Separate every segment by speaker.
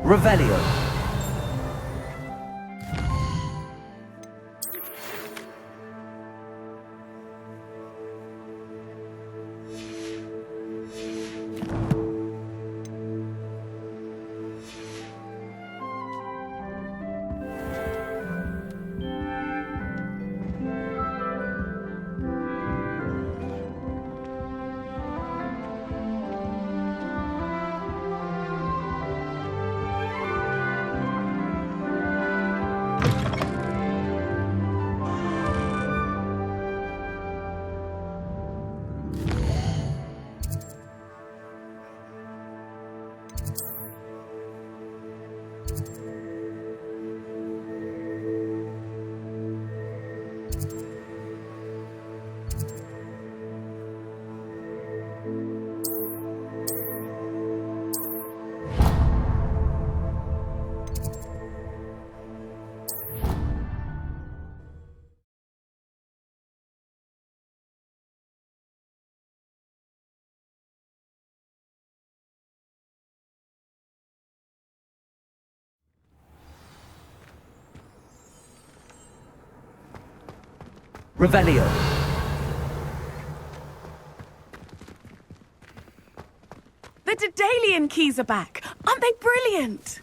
Speaker 1: Revelio. Revelio.
Speaker 2: The Daedalian keys are back. Aren't they brilliant?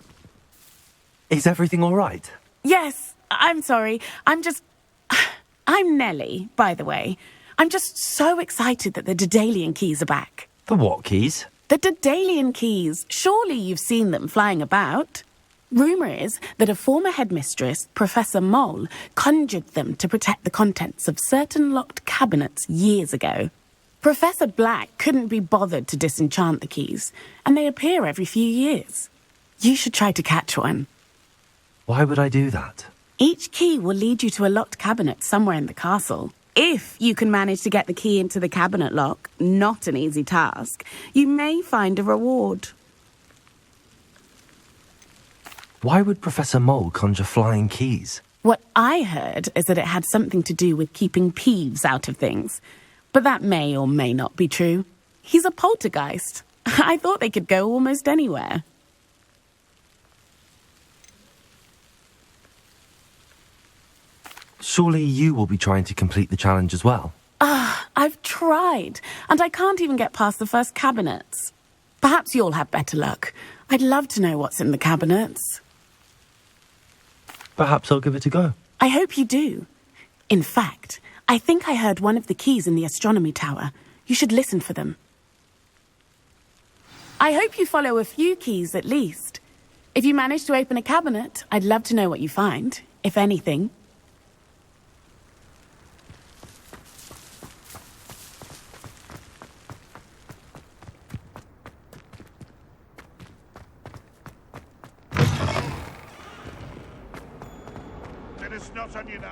Speaker 1: Is everything all right?
Speaker 2: Yes, I'm sorry. I'm Nellie, by the way. I'm just so excited that the Daedalian keys are back.
Speaker 1: The what keys?
Speaker 2: The Daedalian keys. Surely you've seen them flying about. Rumour is that a former headmistress, Professor Mole, conjured them to protect the contents of certain locked cabinets years ago. Professor Black couldn't be bothered to disenchant the keys, and they appear every few years. You should try to catch one.
Speaker 1: Why would I do that?
Speaker 2: Each key will lead you to a locked cabinet somewhere in the castle. If you can manage to get the key into the cabinet lock, not an easy task, you may find a reward.
Speaker 1: Why would Professor Mole conjure flying keys?
Speaker 2: What I heard is that it had something to do with keeping Peeves out of things. But that may or may not be true. He's a poltergeist. I thought they could go almost anywhere.
Speaker 1: Surely you will be trying to complete the challenge as well.
Speaker 2: I've tried, and I can't even get past the first cabinets. Perhaps you'll have better luck. I'd love to know what's in the cabinets.
Speaker 1: Perhaps I'll give it a go.
Speaker 2: I hope you do. In fact, I think I heard one of the keys in the astronomy tower. You should listen for them. I hope you follow a few keys at least. If you manage to open a cabinet, I'd love to know what you find, if anything.
Speaker 3: Snot on your nose.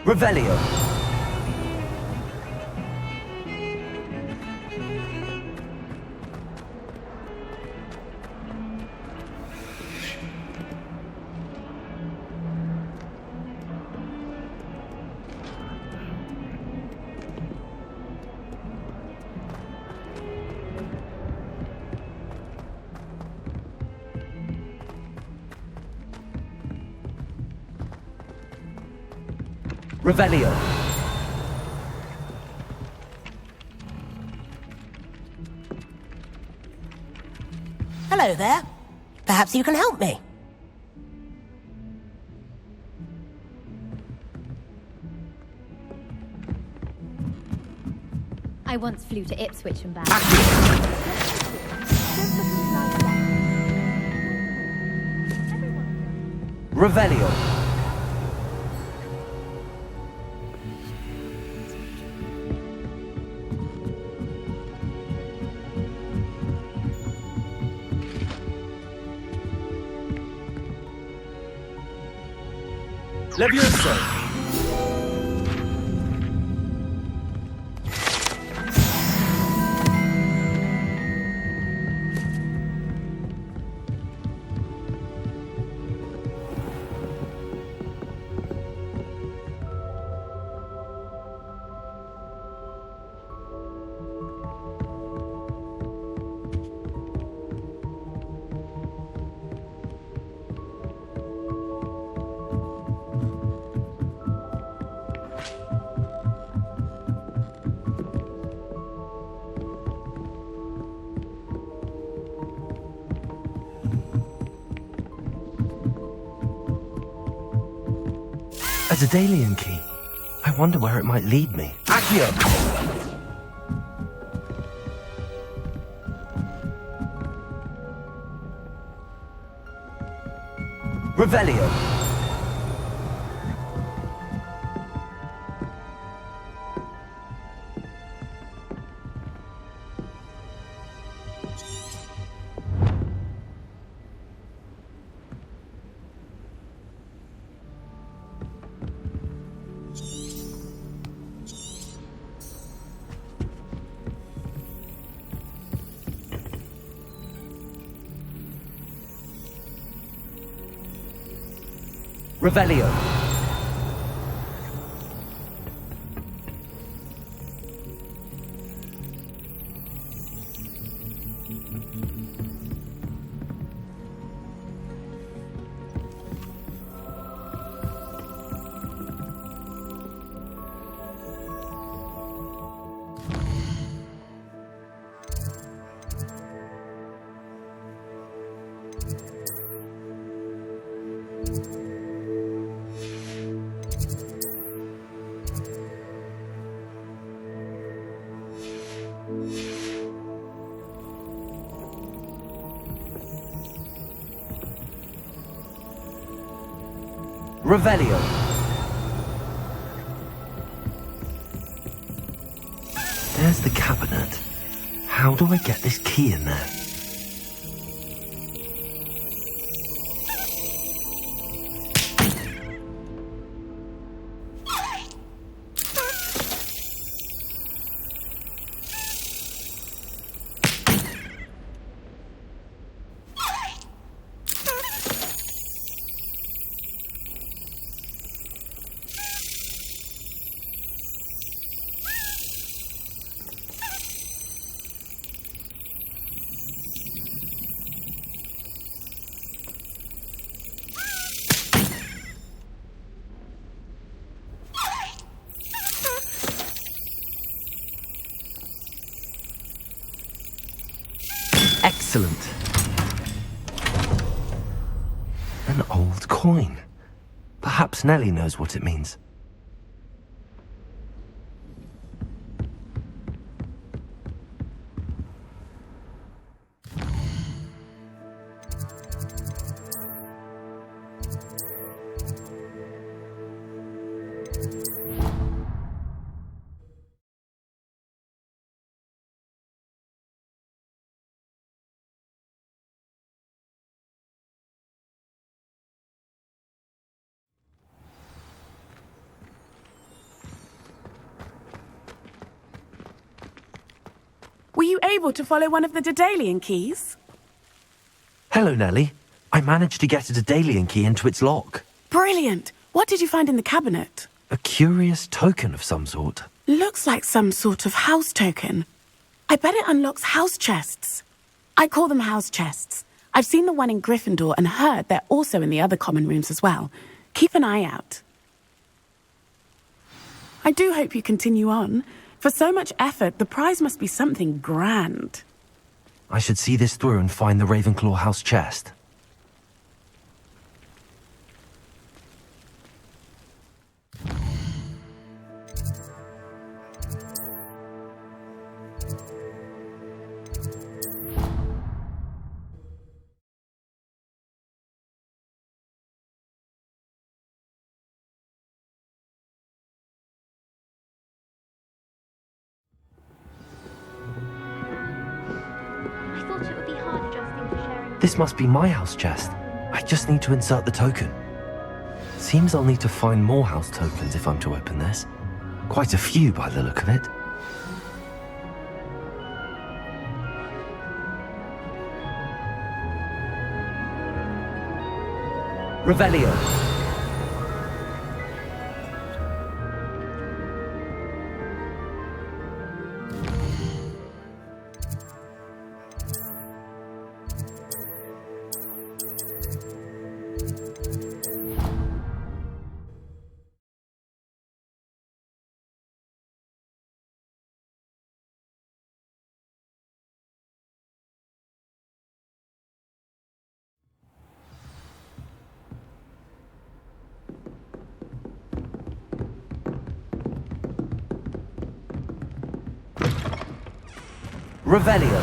Speaker 1: Revelio. Revelio.
Speaker 4: Hello there. Perhaps you can help me.
Speaker 5: I once flew to Ipswich and back.
Speaker 1: Revelio. Levioso. A Daedalian key. I wonder where it might lead me. Accio! Revelio! Revelio. Revelio. There's the cabinet. How do I get this key in there? Excellent. An old coin. Perhaps Nellie knows what it means.
Speaker 2: Were you able to follow one of the Daedalian keys?
Speaker 1: Hello, Nellie. I managed to get a Daedalian key into its lock.
Speaker 2: Brilliant! What did you find in the cabinet?
Speaker 1: A curious token of some sort.
Speaker 2: Looks like some sort of house token. I bet it unlocks house chests. I call them house chests. I've seen the one in Gryffindor and heard they're also in the other common rooms as well. Keep an eye out. I do hope you continue on. For so much effort, the prize must be something grand.
Speaker 1: I should see this through and find the Ravenclaw house chest. This must be my house chest. I just need to insert the token. Seems I'll need to find more house tokens if I'm to open this. Quite a few by the look of it. Revelio. Revelio.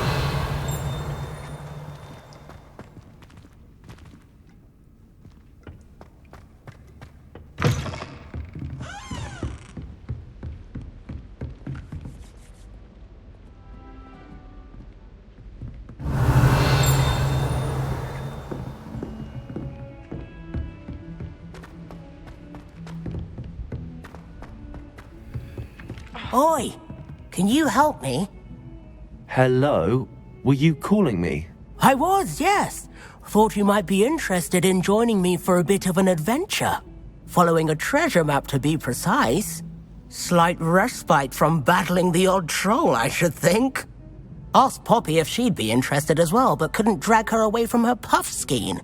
Speaker 4: Oi, can you help me?
Speaker 1: Hello? Were you calling me?
Speaker 4: I was, yes. Thought you might be interested in joining me for a bit of an adventure. Following a treasure map, to be precise. Slight respite from battling the odd troll, I should think. Asked Poppy if she'd be interested as well, but couldn't drag her away from her puff skein.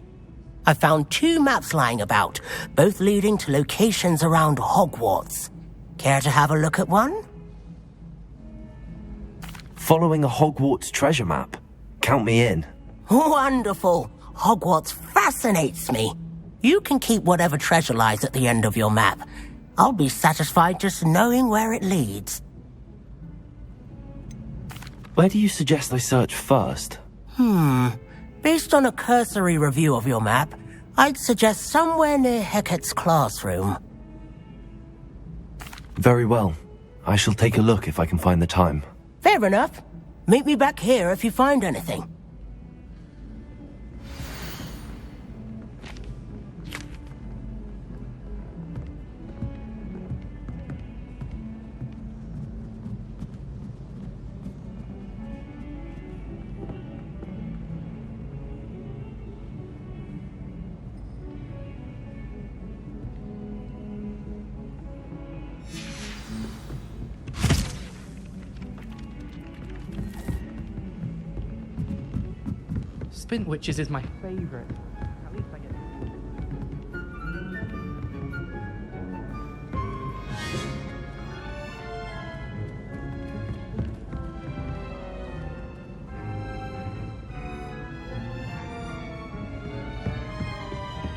Speaker 4: I found 2 maps lying about, both leading to locations around Hogwarts. Care to have a look at one?
Speaker 1: Following a Hogwarts treasure map. Count me in.
Speaker 4: Wonderful. Hogwarts fascinates me. You can keep whatever treasure lies at the end of your map. I'll be satisfied just knowing where it leads.
Speaker 1: Where do you suggest I search first?
Speaker 4: Based on a cursory review of your map, I'd suggest somewhere near Hecat's classroom.
Speaker 1: Very well. I shall take a look if I can find the time.
Speaker 4: Fair enough. Meet me back here if you find anything.
Speaker 6: Spint Witches is my favourite. At least I get.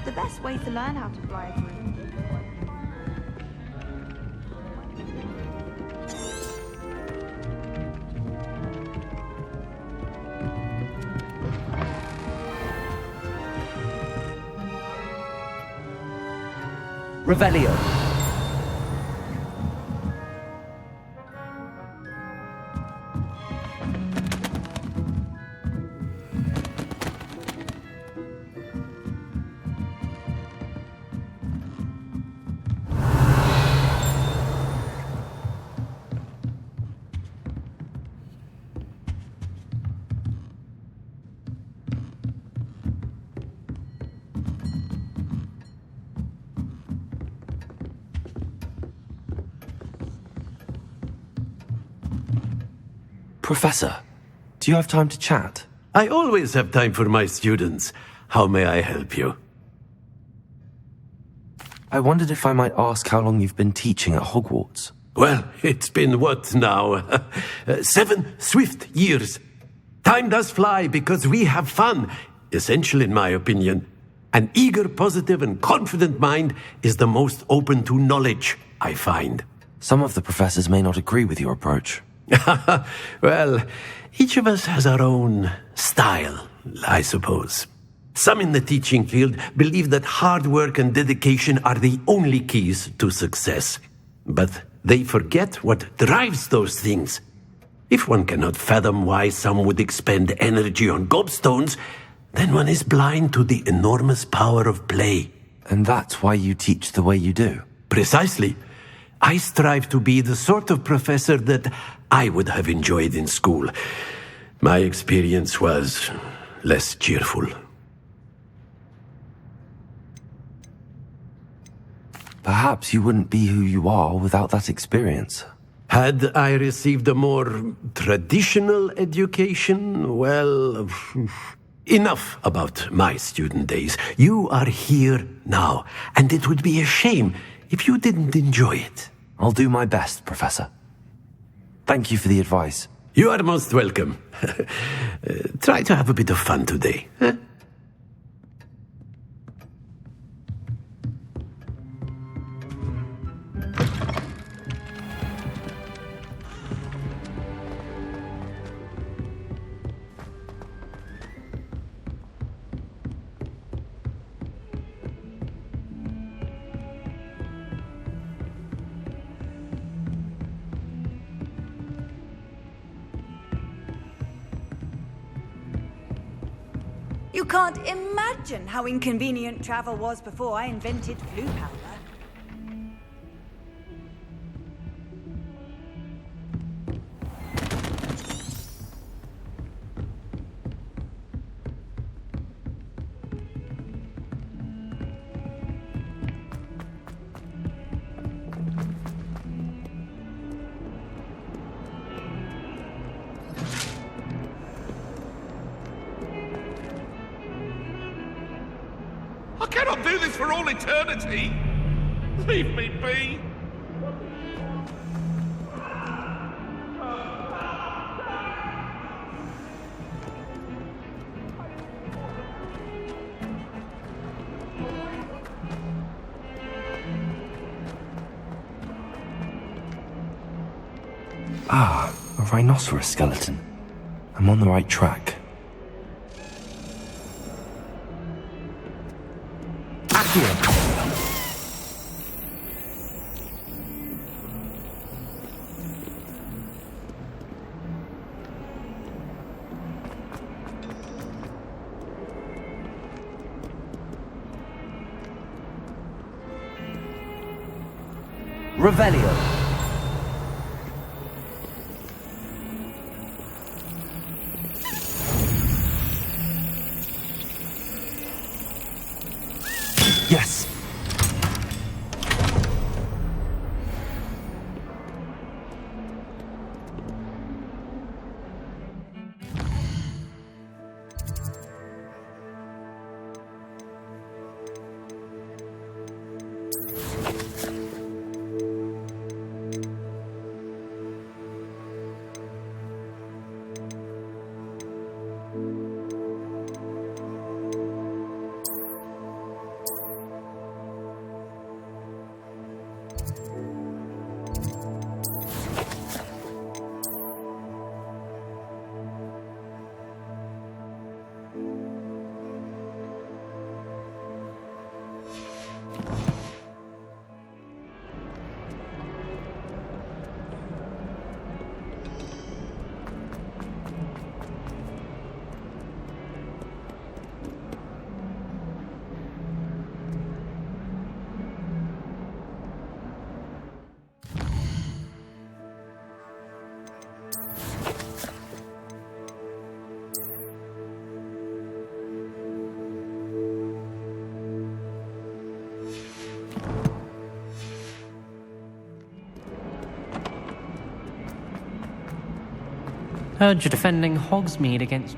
Speaker 7: The best way to learn how to fly a broom.
Speaker 1: Revelio. Professor, do you have time to chat?
Speaker 8: I always have time for my students. How may I help you?
Speaker 1: I wondered if I might ask how long you've been teaching at Hogwarts.
Speaker 8: Well, it's been what now? 7 swift years. Time does fly because we have fun. Essential in my opinion. An eager, positive, and confident mind is the most open to knowledge, I find.
Speaker 1: Some of the professors may not agree with your approach.
Speaker 8: Well, each of us has our own style, I suppose. Some in the teaching field believe that hard work and dedication are the only keys to success. But they forget what drives those things. If one cannot fathom why some would expend energy on gobstones, then one is blind to the enormous power of play.
Speaker 1: And that's why you teach the way you do?
Speaker 8: Precisely. I strive to be the sort of professor that I would have enjoyed in school. My experience was less cheerful.
Speaker 1: Perhaps you wouldn't be who you are without that experience.
Speaker 8: Had I received a more traditional education, well, enough about my student days. You are here now, and it would be a shame if you didn't enjoy it.
Speaker 1: I'll do my best, Professor. Thank you for the advice.
Speaker 8: You are most welcome. Try to have a bit of fun today. Huh?
Speaker 9: You can't imagine how inconvenient travel was before I invented blue powder.
Speaker 3: I cannot do this for all eternity. Leave me be.
Speaker 1: Ah, a rhinoceros skeleton. I'm on the right track. Here. Revelio. Yes.
Speaker 6: Heard you're defending Hogsmeade against...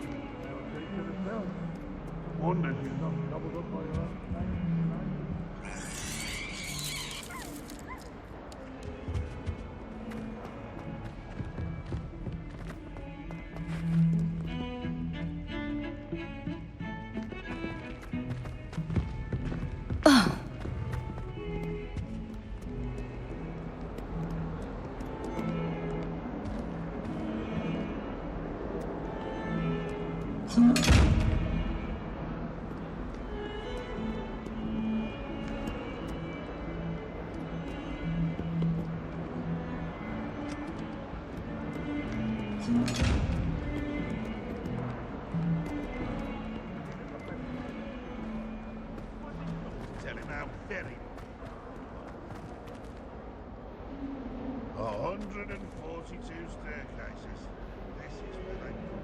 Speaker 3: Tell him how very... 142 staircases. This is where they come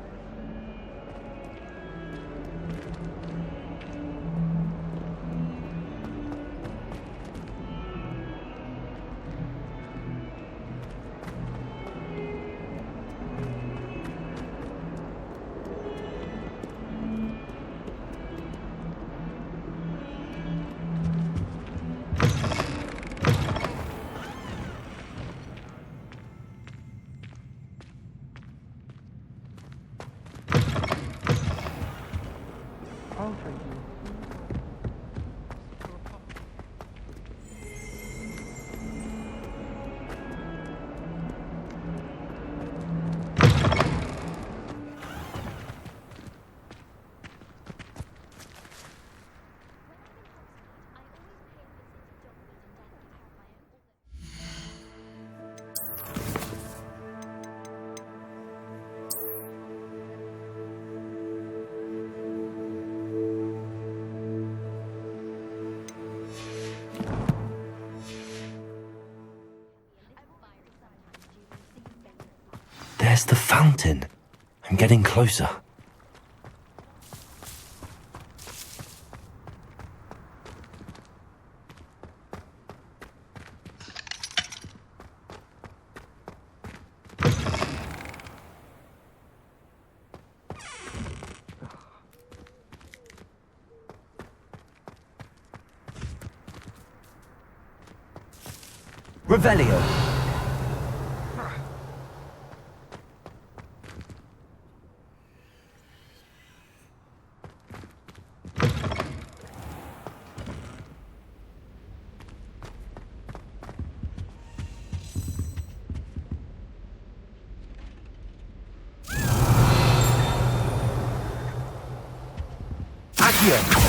Speaker 1: There's the fountain. I'm getting closer. Revelio. Accio.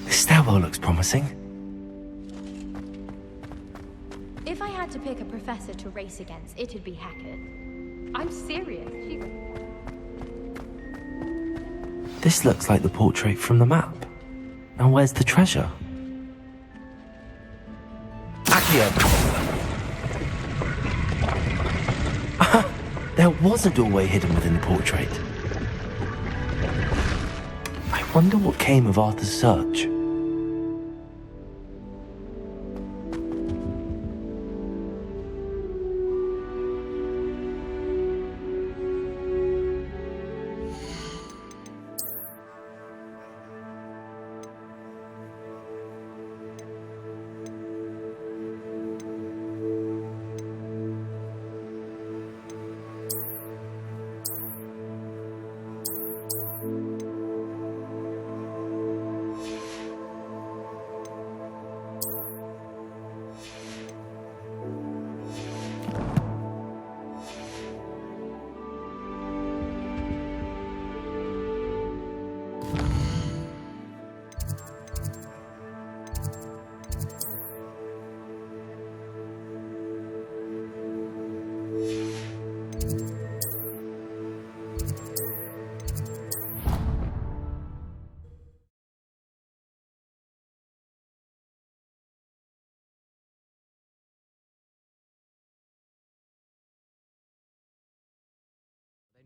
Speaker 1: This stairwell looks promising.
Speaker 5: If I had to pick a professor to race against, it'd be Hackett. I'm serious.
Speaker 1: This looks like the portrait from the map. Now where's the treasure? Accio! There was a doorway hidden within the portrait. I wonder what came of Arthur's search.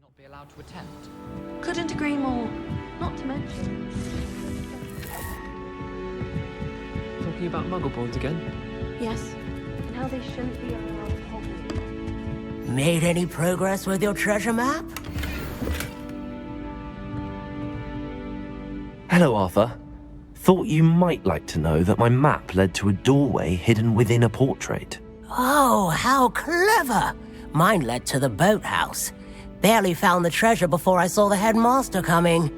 Speaker 6: Not be allowed to attempt.
Speaker 7: Couldn't agree more. Not to mention.
Speaker 6: Talking about Muggleborns again?
Speaker 7: Yes. And how they shouldn't be allowed Hogwarts.
Speaker 4: Made any progress with your treasure map?
Speaker 1: Hello, Arthur. Thought you might like to know that my map led to a doorway hidden within a portrait.
Speaker 4: Oh, how clever! Mine led to the boathouse. Barely found the treasure before I saw the headmaster coming.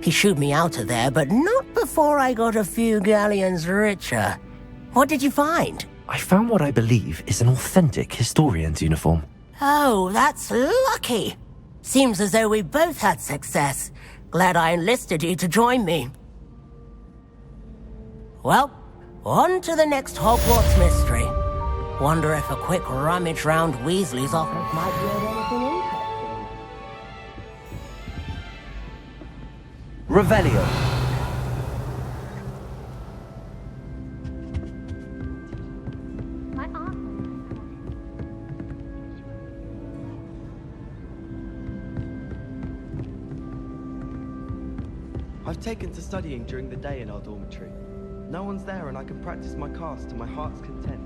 Speaker 4: He shooed me out of there, but not before I got a few galleons richer. What did you find?
Speaker 1: I found what I believe is an authentic historian's uniform.
Speaker 4: Oh, that's lucky. Seems as though we both had success. Glad I enlisted you to join me. Well, on to the next Hogwarts mystery. Wonder if a quick rummage round Weasley's office might yield anything interesting.
Speaker 1: Revelio.
Speaker 5: My aunt.
Speaker 10: I've taken to studying during the day in our dormitory. No one's there and I can practice my cast to my heart's content.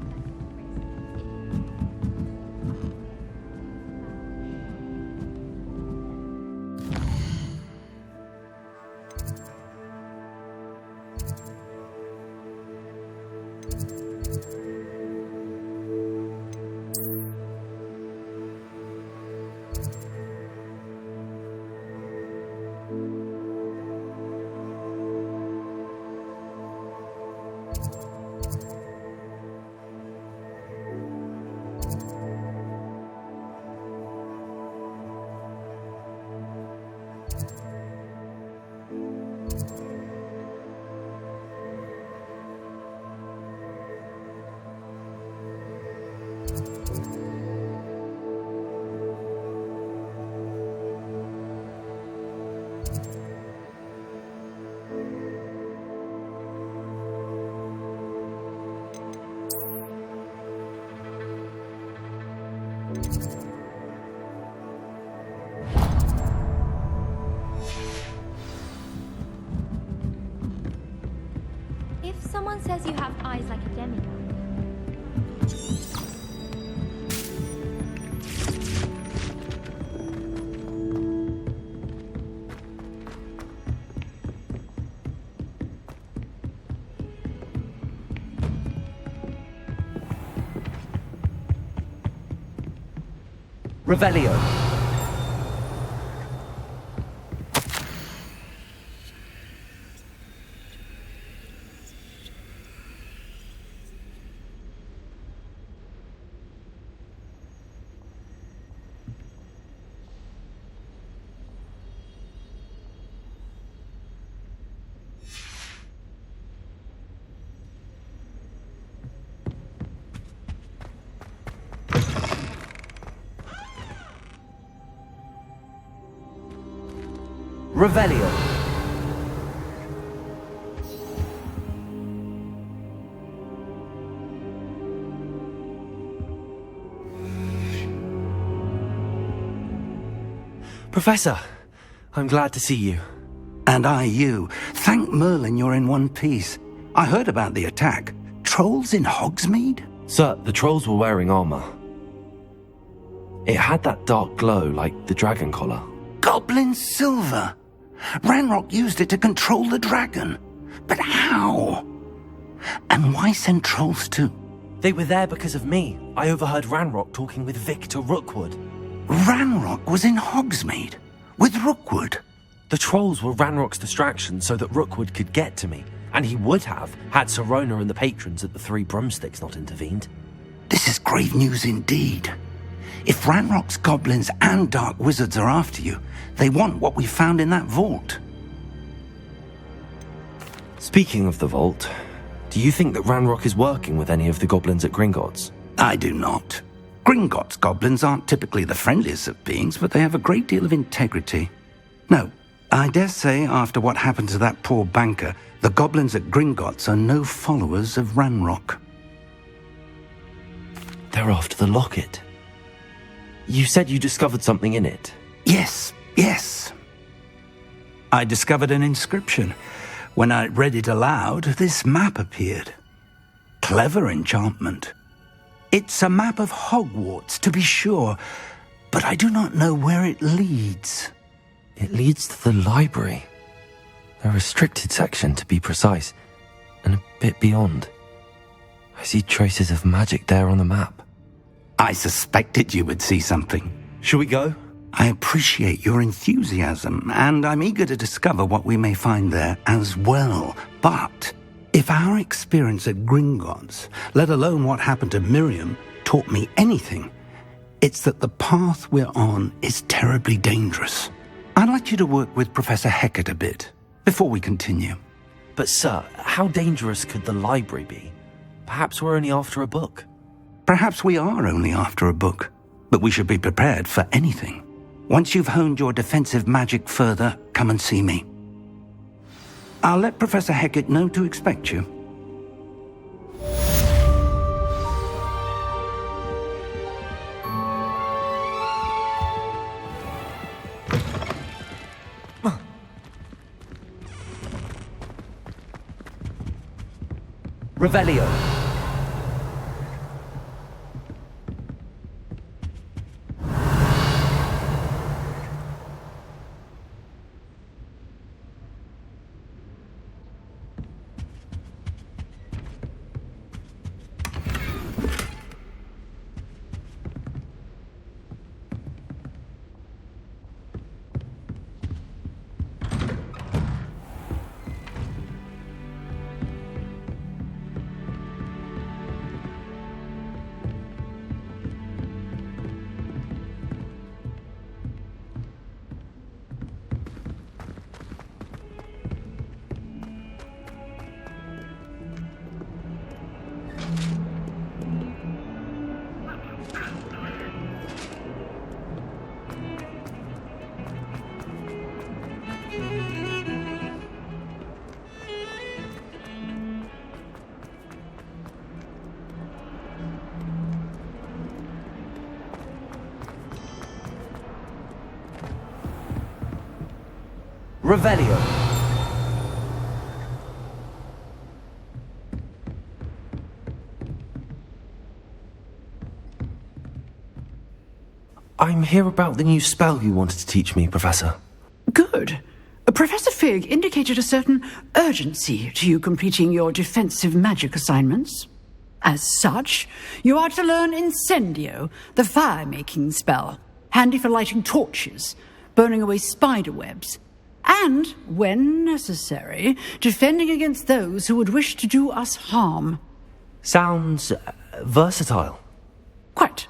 Speaker 5: says you have eyes like a demigod.
Speaker 1: Revelio. Revelio. Professor, I'm glad to see you.
Speaker 11: And I you. Thank Merlin you're in one piece. I heard about the attack. Trolls in Hogsmeade?
Speaker 1: Sir, the trolls were wearing armor. It had that dark glow like the dragon collar.
Speaker 11: Goblin silver! Ranrock used it to control the dragon. But how? And why send trolls too?
Speaker 1: They were there because of me. I overheard Ranrock talking with Victor Rookwood.
Speaker 11: Ranrock was in Hogsmeade? With Rookwood?
Speaker 1: The trolls were Ranrock's distraction so that Rookwood could get to me. And he would have, had Sirona and the patrons at the Three Broomsticks not intervened.
Speaker 11: This is grave news indeed. If Ranrock's goblins and dark wizards are after you, they want what we found in that vault.
Speaker 1: Speaking of the vault, do you think that Ranrock is working with any of the goblins at Gringotts?
Speaker 11: I do not. Gringotts goblins aren't typically the friendliest of beings, but they have a great deal of integrity. No, I dare say after what happened to that poor banker, the goblins at Gringotts are no followers of Ranrock.
Speaker 1: They're after the locket. You said you discovered something in it.
Speaker 11: Yes. I discovered an inscription. When I read it aloud, this map appeared. Clever enchantment. It's a map of Hogwarts, to be sure, but I do not know where it leads.
Speaker 1: It leads to the library. A restricted section, to be precise, and a bit beyond. I see traces of magic there on the map.
Speaker 11: I suspected you would see something.
Speaker 1: Shall we go?
Speaker 11: I appreciate your enthusiasm, and I'm eager to discover what we may find there as well. But if our experience at Gringotts, let alone what happened to Miriam, taught me anything, it's that the path we're on is terribly dangerous. I'd like you to work with Professor Hecat a bit before we continue.
Speaker 1: But sir, how dangerous could the library be? Perhaps we're only after a book.
Speaker 11: Perhaps we are only after a book, but we should be prepared for anything. Once you've honed your defensive magic further, come and see me. I'll let Professor Hecat know to expect you.
Speaker 1: Revelio. Revelio. I'm here about the new spell you wanted to teach me, Professor.
Speaker 12: Good. Professor Fig indicated a certain urgency to you completing your defensive magic assignments. As such, you are to learn Incendio, the fire-making spell, handy for lighting torches, burning away spider webs, and, when necessary, defending against those who would wish to do us harm.
Speaker 1: Sounds versatile.
Speaker 12: Quite.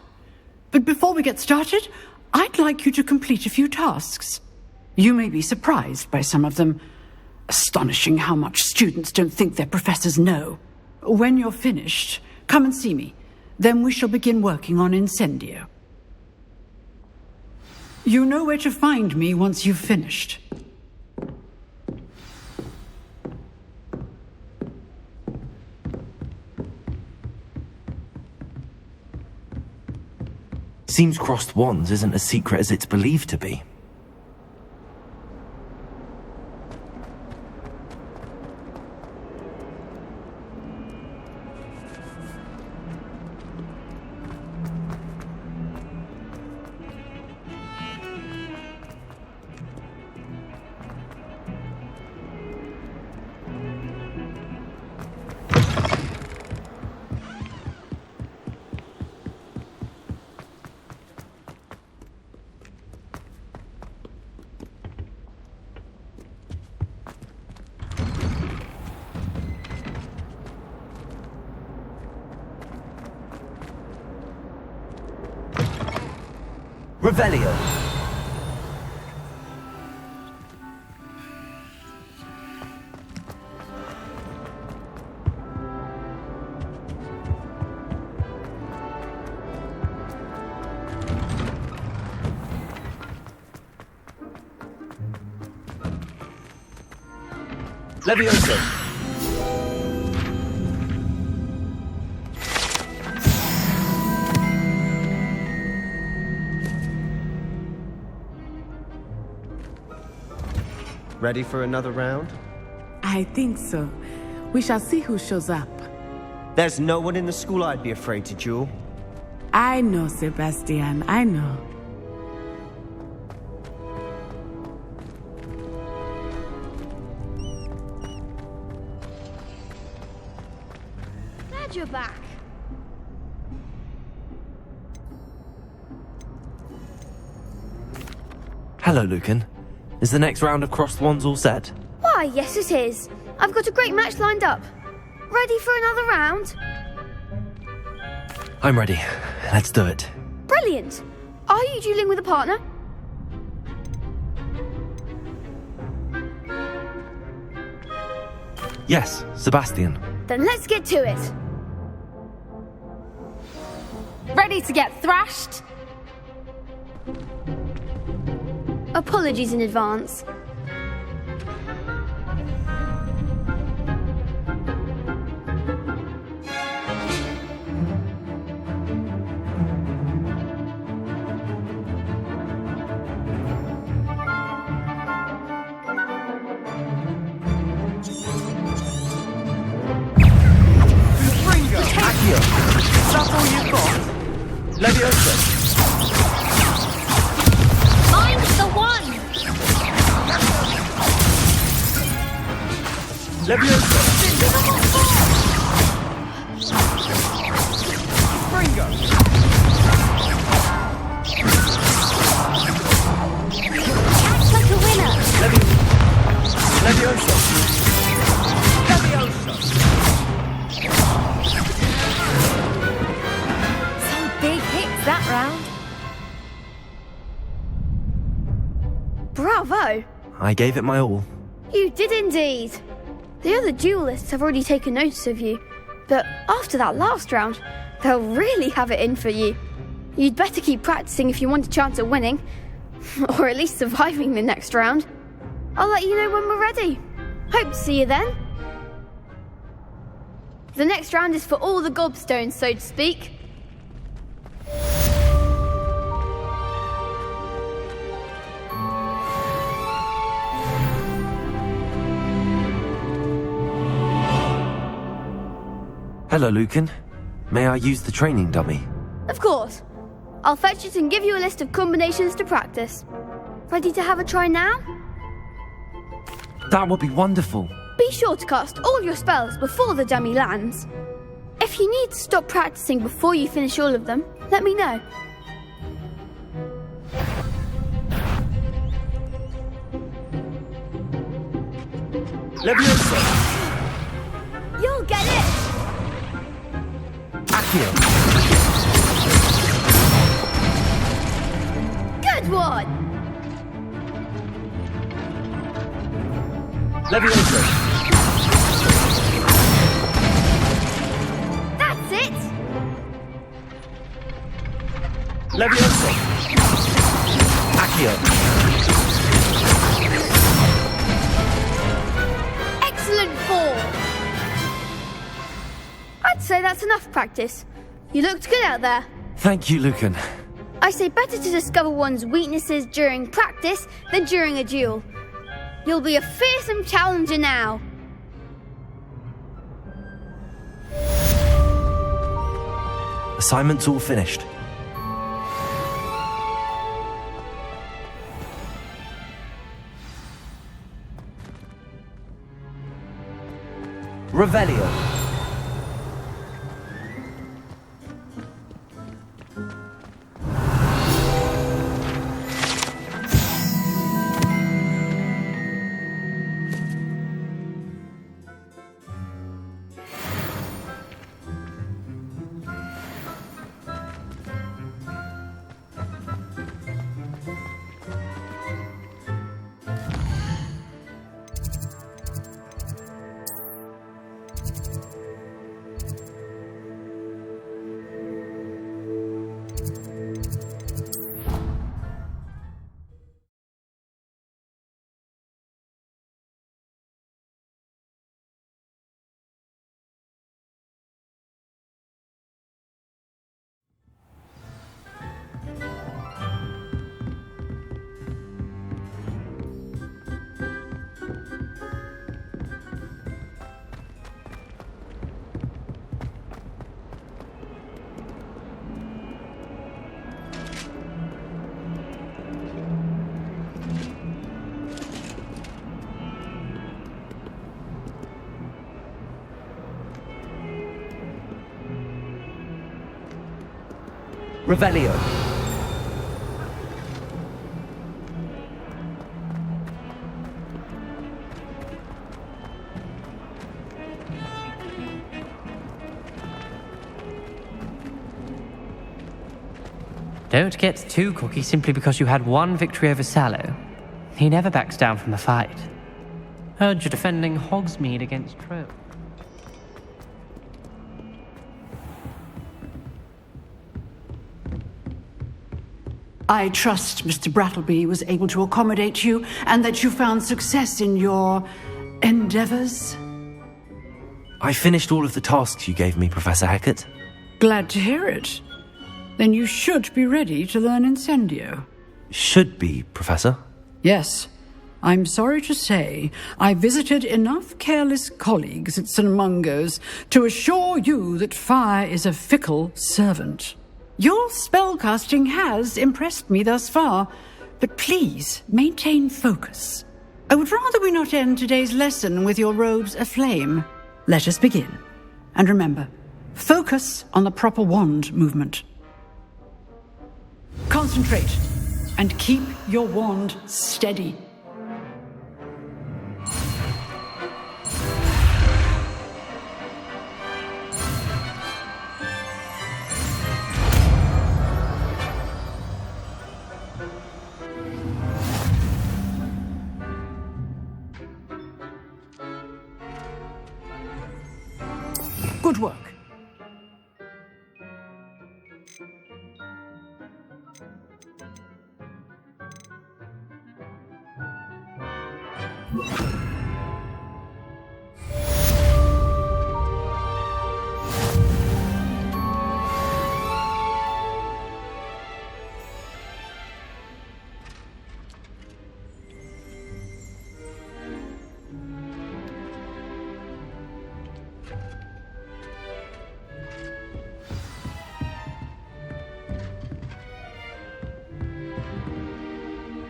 Speaker 12: But before we get started, I'd like you to complete a few tasks. You may be surprised by some of them. Astonishing how much students don't think their professors know. When you're finished, come and see me. Then we shall begin working on Incendio. You know where to find me once you've finished.
Speaker 1: Seems crossed wands isn't as secret as it's believed to be. Revelio. Levioso.
Speaker 10: Ready for another round?
Speaker 2: I think so. We shall see who shows up.
Speaker 13: There's no one in the school I'd be afraid to duel.
Speaker 2: I know, Sebastian, I know.
Speaker 5: Glad you're back.
Speaker 1: Hello, Lucan. Is the next round of crossed wands all set?
Speaker 5: Why, yes it is. I've got a great match lined up. Ready for another round?
Speaker 1: I'm ready. Let's do it.
Speaker 5: Brilliant. Are you dueling with a partner?
Speaker 1: Yes, Sebastian.
Speaker 5: Then let's get to it.
Speaker 7: Ready to get thrashed?
Speaker 5: Apologies in advance.
Speaker 13: Accio! Is that all you've got? Levioso!
Speaker 7: I'm the one!
Speaker 13: Levioso! Bringo!
Speaker 7: Act like a winner!
Speaker 13: Levioso! Levioso!
Speaker 7: Some big hits that round.
Speaker 5: Bravo!
Speaker 1: I gave it my all.
Speaker 5: You did indeed. The other duelists have already taken notice of you, but after that last round, they'll really have it in for you. You'd better keep practicing if you want a chance at winning, or at least surviving the next round. I'll let you know when we're ready. Hope to see you then. The next round is for all the gobstones, so to speak.
Speaker 1: Hello, Lucan. May I use the training dummy?
Speaker 5: Of course. I'll fetch it and give you a list of combinations to practice. Ready to have a try now?
Speaker 1: That would be wonderful.
Speaker 5: Be sure to cast all your spells before the dummy lands. If you need to stop practicing before you finish all of them, let me know.
Speaker 13: Leviosa!
Speaker 5: You'll get it!
Speaker 1: Accio!
Speaker 5: Good one!
Speaker 13: Leviosa!
Speaker 5: That's it!
Speaker 13: Leviosa!
Speaker 1: Accio!
Speaker 5: Excellent fall! I'd say that's enough practice. You looked good out there.
Speaker 1: Thank you, Lucan.
Speaker 5: I say better to discover one's weaknesses during practice than during a duel. You'll be a fearsome challenger now.
Speaker 1: Assignment's all finished. Revelio. Revelio.
Speaker 6: Don't get too cocky simply because you had one victory over Sallow. He never backs down from a fight. Heard you're defending Hogsmeade against Troll.
Speaker 12: I trust Mr. Brattleby was able to accommodate you and that you found success in your endeavors.
Speaker 1: I finished all of the tasks you gave me, Professor Hecat.
Speaker 12: Glad to hear it. Then you should be ready to learn Incendio.
Speaker 1: Should be, Professor.
Speaker 12: Yes. I'm sorry to say I visited enough careless colleagues at St. Mungo's to assure you that fire is a fickle servant. Your spellcasting has impressed me thus far, but please maintain focus. I would rather we not end today's lesson with your robes aflame. Let us begin. And remember, focus on the proper wand movement. Concentrate and keep your wand steady. Good work.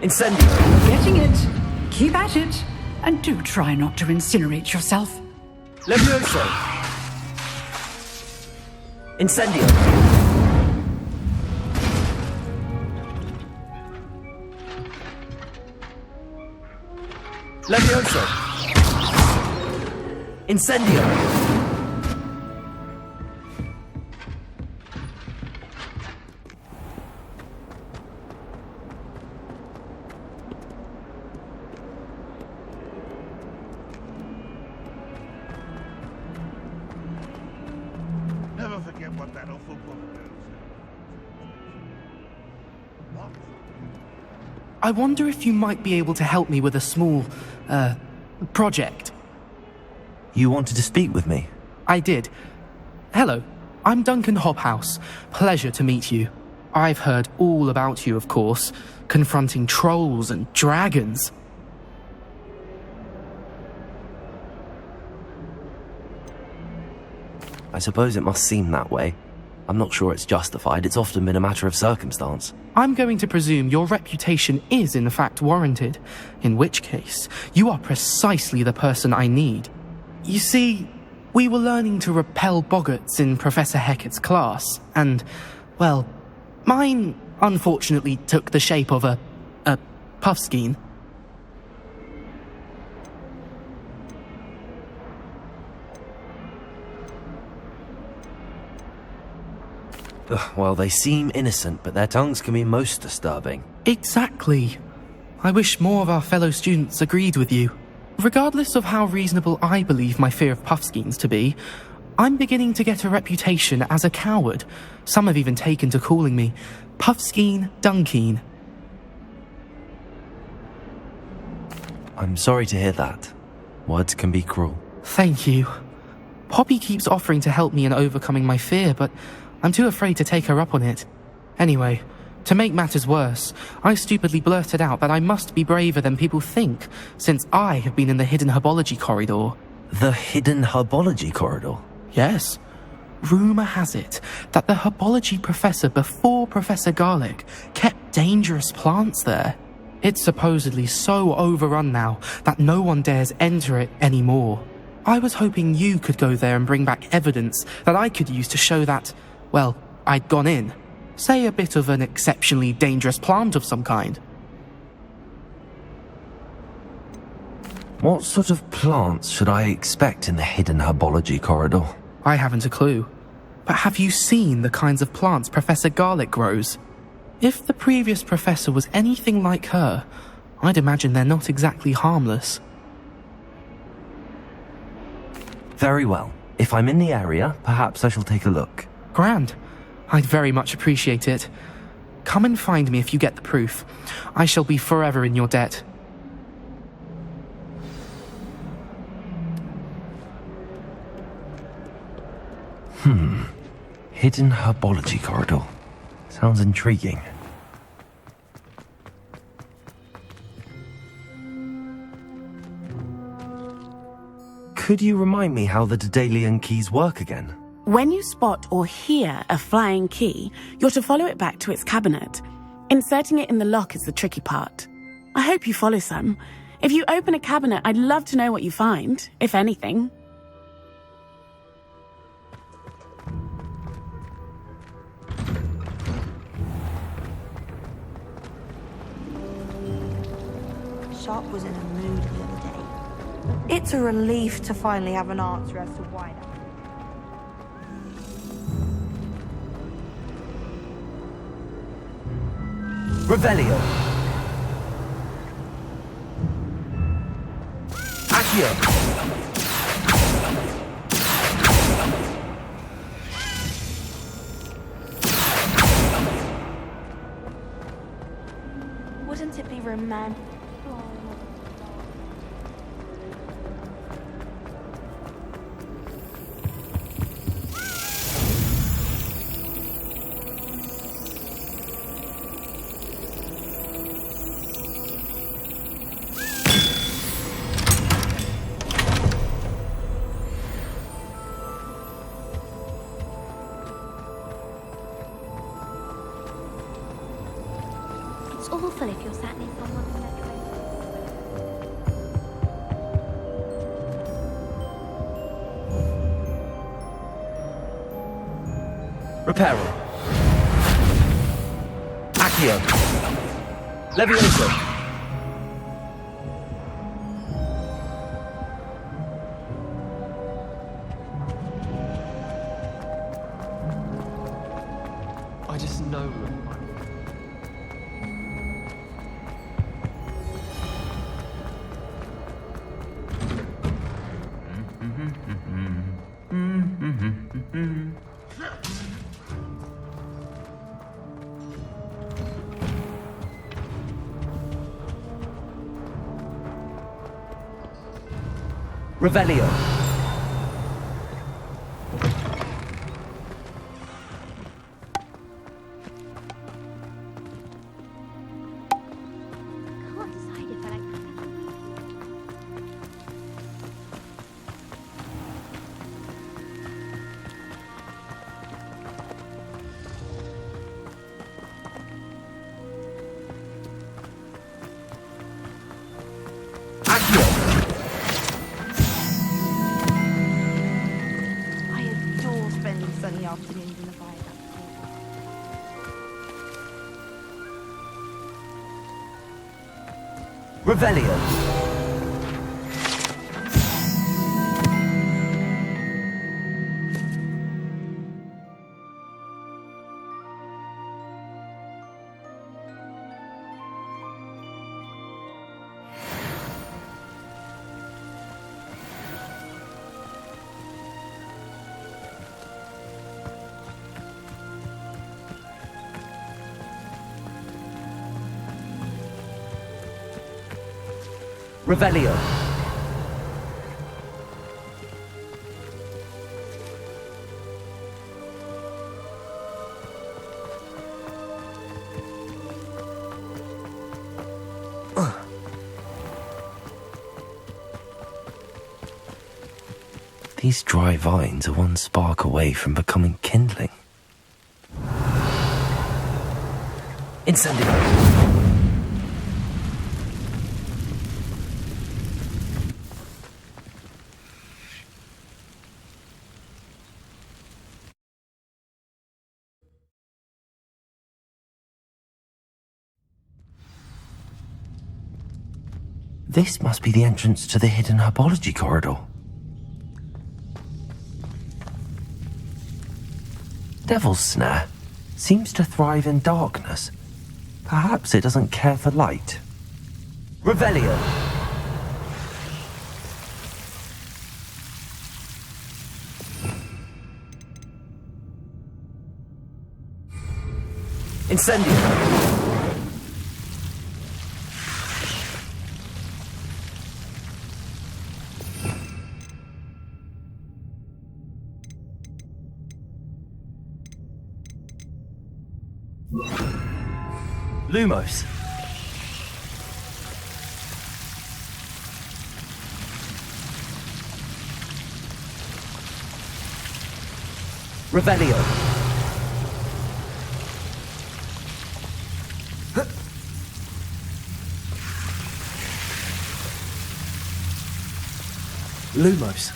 Speaker 1: Incendio!
Speaker 12: Getting it. Keep at it. And do try not to incinerate yourself.
Speaker 1: Levioso! Incendio! Levioso! Incendio!
Speaker 3: Never forget what that awful book knows.
Speaker 13: I wonder if you might be able to help me with a small, project.
Speaker 1: You wanted to speak with me?
Speaker 13: I did. Hello, I'm Duncan Hobhouse. Pleasure to meet you. I've heard all about you, of course, confronting trolls and dragons.
Speaker 1: I suppose it must seem that way. I'm not sure it's justified. It's often been a matter of circumstance.
Speaker 13: I'm going to presume your reputation is in fact warranted, in which case, you are precisely the person I need. You see, we were learning to repel boggarts in Professor Hecat's class, and, well, mine unfortunately took the shape of a puffskein.
Speaker 1: Well, they seem innocent, but their tongues can be most disturbing.
Speaker 13: Exactly. I wish more of our fellow students agreed with you. Regardless of how reasonable I believe my fear of puffskeins to be, I'm beginning to get a reputation as a coward. Some have even taken to calling me Puffskeen Dunkeen.
Speaker 1: I'm sorry to hear that. Words can be cruel.
Speaker 13: Thank you. Poppy keeps offering to help me in overcoming my fear, but I'm too afraid to take her up on it. Anyway, to make matters worse, I stupidly blurted out that I must be braver than people think, since I have been in the hidden herbology corridor.
Speaker 1: The hidden herbology corridor?
Speaker 13: Yes. Rumour has it that the herbology professor before Professor Garlic kept dangerous plants there. It's supposedly so overrun now that no one dares enter it anymore. I was hoping you could go there and bring back evidence that I could use to show that, well, I'd gone in. Say a bit of an exceptionally dangerous plant of some kind.
Speaker 1: What sort of plants should I expect in the hidden herbology corridor?
Speaker 13: I haven't a clue. But have you seen the kinds of plants Professor Garlic grows? If the previous professor was anything like her, I'd imagine they're not exactly harmless.
Speaker 1: Very well. If I'm in the area, perhaps I shall take a look.
Speaker 13: Grand. I'd very much appreciate it. Come and find me if you get the proof. I shall be forever in your debt.
Speaker 1: Hidden herbology corridor. Sounds intriguing. Could you remind me how the Daedalian keys work again?
Speaker 2: When you spot or hear a flying key, you're to follow it back to its cabinet. Inserting it in the lock is the tricky part. I hope you follow some. If you open a cabinet, I'd love to know what you find, if anything.
Speaker 9: Sharp was in a mood the other day. It's a relief to finally have an answer as to why that.
Speaker 1: Revelio. Accio.
Speaker 7: Wouldn't it be romantic? It's awful if you're sat near someone.
Speaker 1: Reparo. Accio. Levioso.
Speaker 10: I just know.
Speaker 1: Revelio.
Speaker 5: Can't decide if I like
Speaker 1: Accio.
Speaker 9: I adore spending sunny afternoons in the viaduct.
Speaker 1: Revelio. Revelio. These dry vines are one spark away from becoming kindling. Incendio. This must be the entrance to the hidden herbology corridor. Devil's snare seems to thrive in darkness. Perhaps it doesn't care for light. Revelio. Incendio. Lumos. Revelio. Lumos.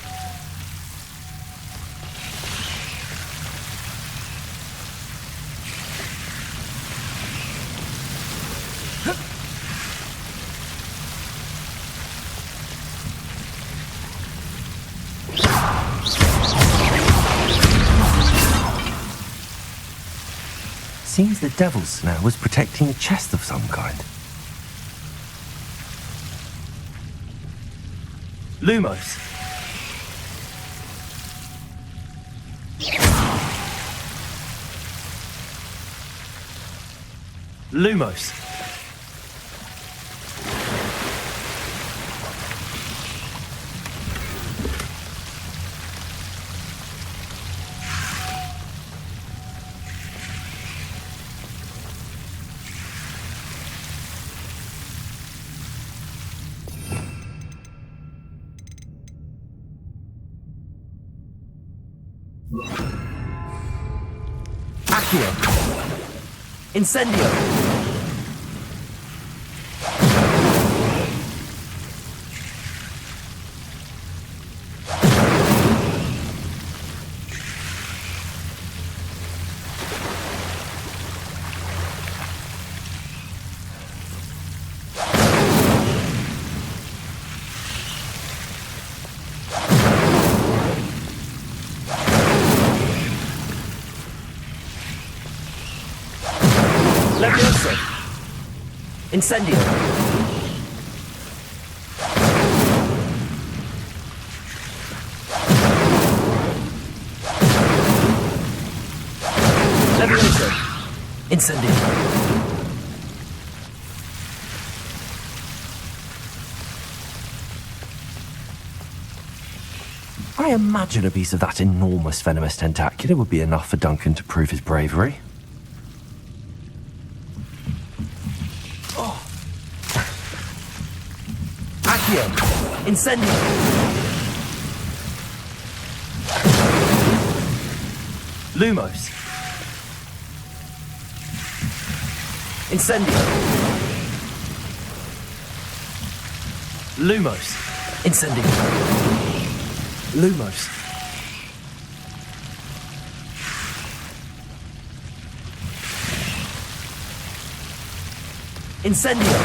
Speaker 1: Seems the devil's snare was protecting a chest of some kind. Lumos. Lumos. Accio. Incendio. Incendio! Levioso! Incendio! I imagine a piece of that enormous venomous tentacula would be enough for Duncan to prove his bravery. Accio! Incendio! Lumos! Incendio! Lumos! Incendio! Lumos! Incendio!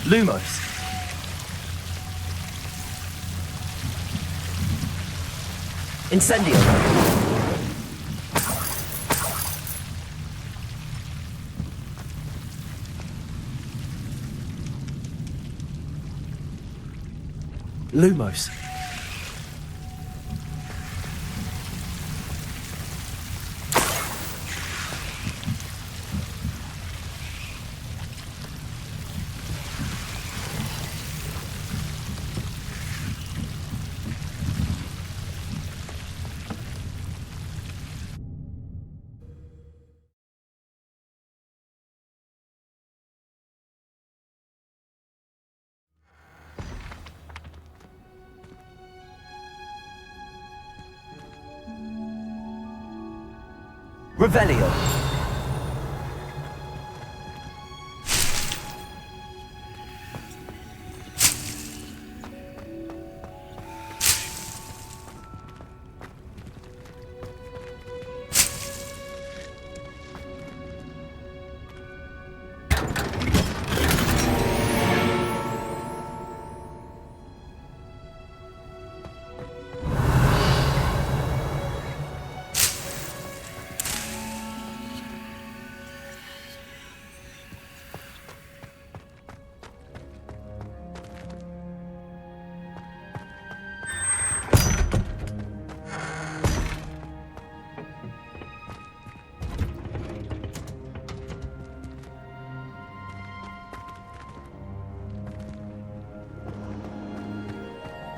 Speaker 1: Lumos! Incendio! Lumos! Revelio!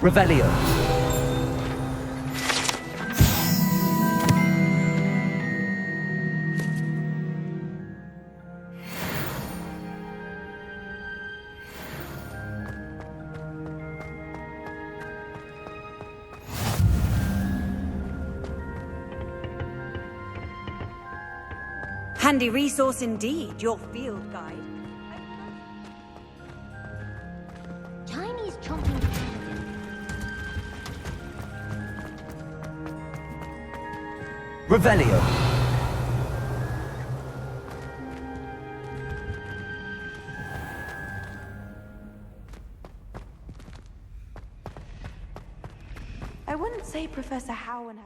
Speaker 1: Revelio!
Speaker 14: Handy resource indeed, your field guide.
Speaker 15: Chinese chomping.
Speaker 1: Revelio!
Speaker 9: I wouldn't say Professor Howard has...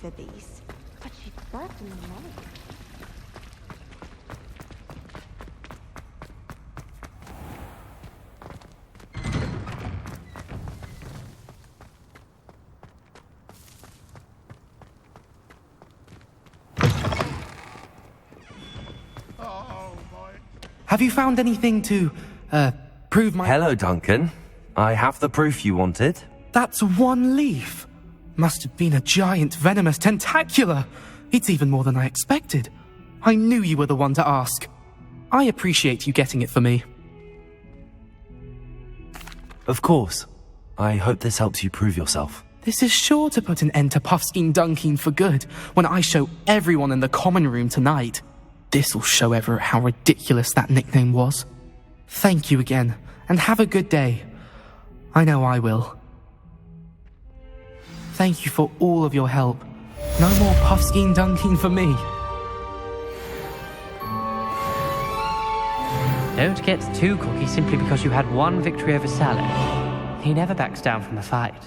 Speaker 9: For these, but she'd certainly know.
Speaker 13: Have you found anything to, prove my...
Speaker 1: Hello, Duncan. I have the proof you wanted.
Speaker 13: That's one leaf. Must have been a giant venomous tentacula. It's even more than I expected. I knew you were the one to ask. I appreciate you getting it for me.
Speaker 1: Of course. I hope this helps you prove yourself.
Speaker 13: This is sure to put an end to Puffskein Dunkin for good when I show everyone in the common room tonight. This'll show Everett how ridiculous that nickname was. Thank you again, and have a good day. I know I will. Thank you for all of your help. No more Puffskein Dunkin for me.
Speaker 6: Don't get too cocky simply because you had one victory over Sallow. He never backs down from a fight.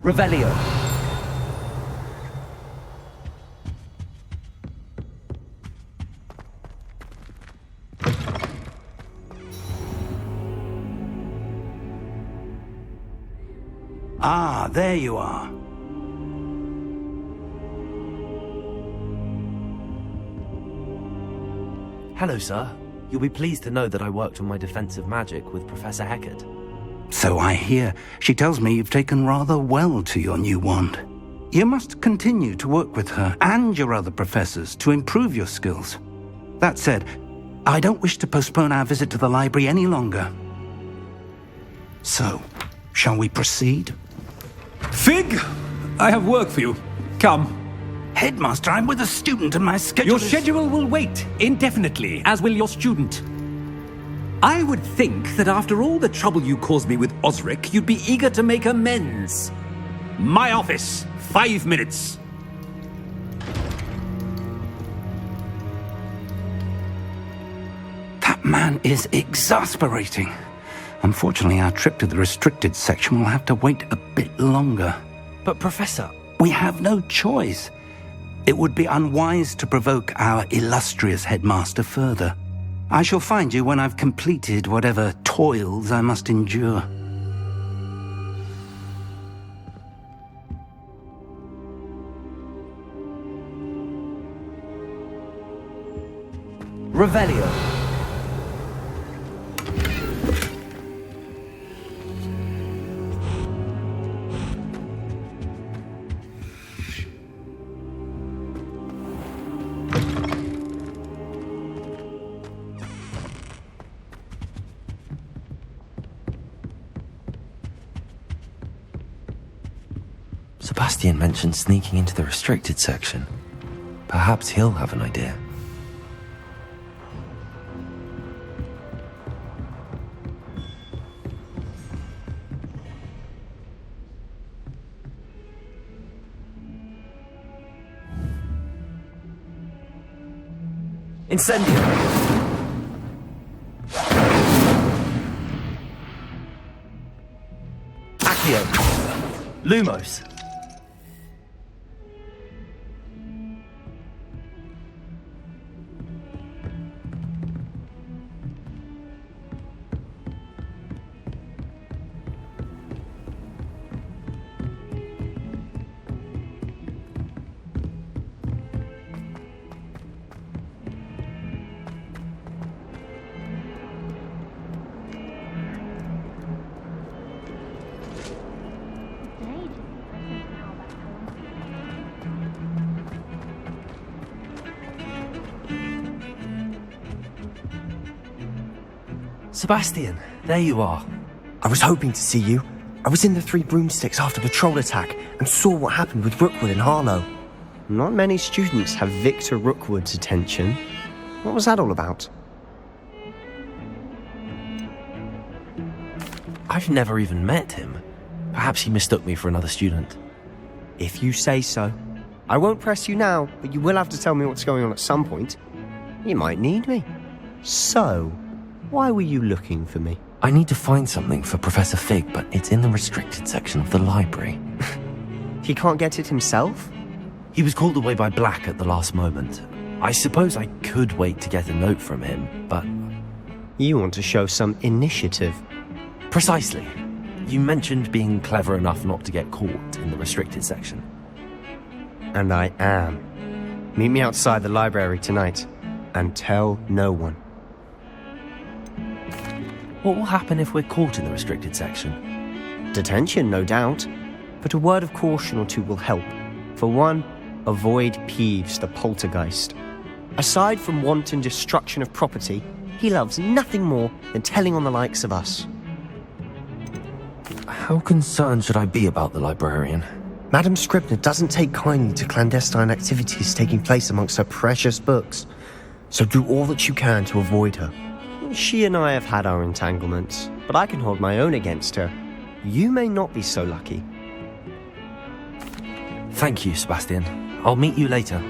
Speaker 1: Revelio.
Speaker 11: Ah, there you are.
Speaker 1: Hello, sir. You'll be pleased to know that I worked on my defensive magic with Professor Heckard.
Speaker 11: So I hear. She tells me you've taken rather well to your new wand. You must continue to work with her and your other professors to improve your skills. That said, I don't wish to postpone our visit to the library any longer. So, shall we proceed?
Speaker 15: Fig, I have work for you. Come.
Speaker 11: Headmaster, I'm with a student and my schedule
Speaker 15: Your schedule will wait indefinitely, as will your student. I would think that after all the trouble you caused me with Osric, you'd be eager to make amends. My office, 5 minutes.
Speaker 11: That man is exasperating. Unfortunately, our trip to the restricted section will have to wait a bit longer.
Speaker 1: But, Professor...
Speaker 11: We have no choice. It would be unwise to provoke our illustrious headmaster further. I shall find you when I've completed whatever toils I must endure.
Speaker 1: Revelio. Sebastian mentioned sneaking into the restricted section. Perhaps he'll have an idea. Incendio! Accio! Lumos! Sebastian, there you are.
Speaker 16: I was hoping to see you. I was in the Three Broomsticks after the troll attack and saw what happened with Rookwood and Harlow.
Speaker 17: Not many students have Victor Rookwood's attention. What was that all about?
Speaker 1: I've never even met him. Perhaps he mistook me for another student.
Speaker 17: If you say so. I won't press you now, but you will have to tell me what's going on at some point. You might need me. So, why were you looking for me?
Speaker 1: I need to find something for Professor Fig, but it's in the restricted section of the library.
Speaker 17: He can't get it himself?
Speaker 1: He was called away by Black at the last moment. I suppose I could wait to get a note from him, but...
Speaker 17: You want to show some initiative.
Speaker 1: Precisely. You mentioned being clever enough not to get caught in the restricted section.
Speaker 17: And I am. Meet me outside the library tonight, and tell no one.
Speaker 1: What will happen if we're caught in the restricted section?
Speaker 17: Detention, no doubt. But a word of caution or two will help. For one, avoid Peeves the poltergeist. Aside from wanton destruction of property, he loves nothing more than telling on the likes of us.
Speaker 1: How concerned should I be about the librarian?
Speaker 17: Madame Scribner doesn't take kindly to clandestine activities taking place amongst her precious books, so do all that you can to avoid her. She and I have had our entanglements, but I can hold my own against her. You may not be so lucky.
Speaker 1: Thank you, Sebastian. I'll meet you later.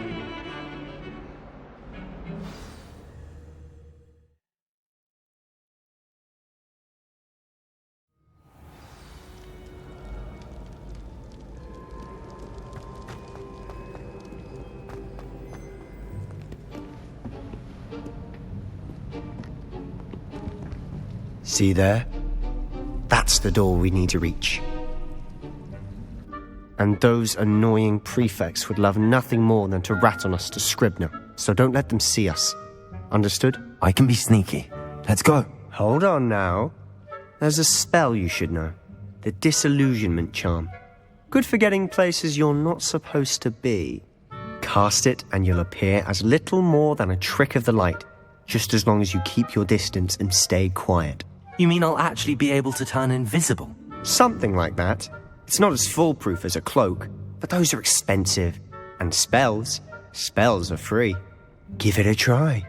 Speaker 17: See there? That's the door we need to reach. And those annoying prefects would love nothing more than to rat on us to Scribner, so don't let them see us. Understood?
Speaker 1: I can be sneaky. Let's go.
Speaker 17: Hold on now. There's a spell you should know. The disillusionment charm. Good for getting places you're not supposed to be. Cast it and you'll appear as little more than a trick of the light, just as long as you keep your distance and stay quiet.
Speaker 1: You mean I'll actually be able to turn invisible?
Speaker 17: Something like that. It's not as foolproof as a cloak, but those are expensive. And spells are free. Give it a try.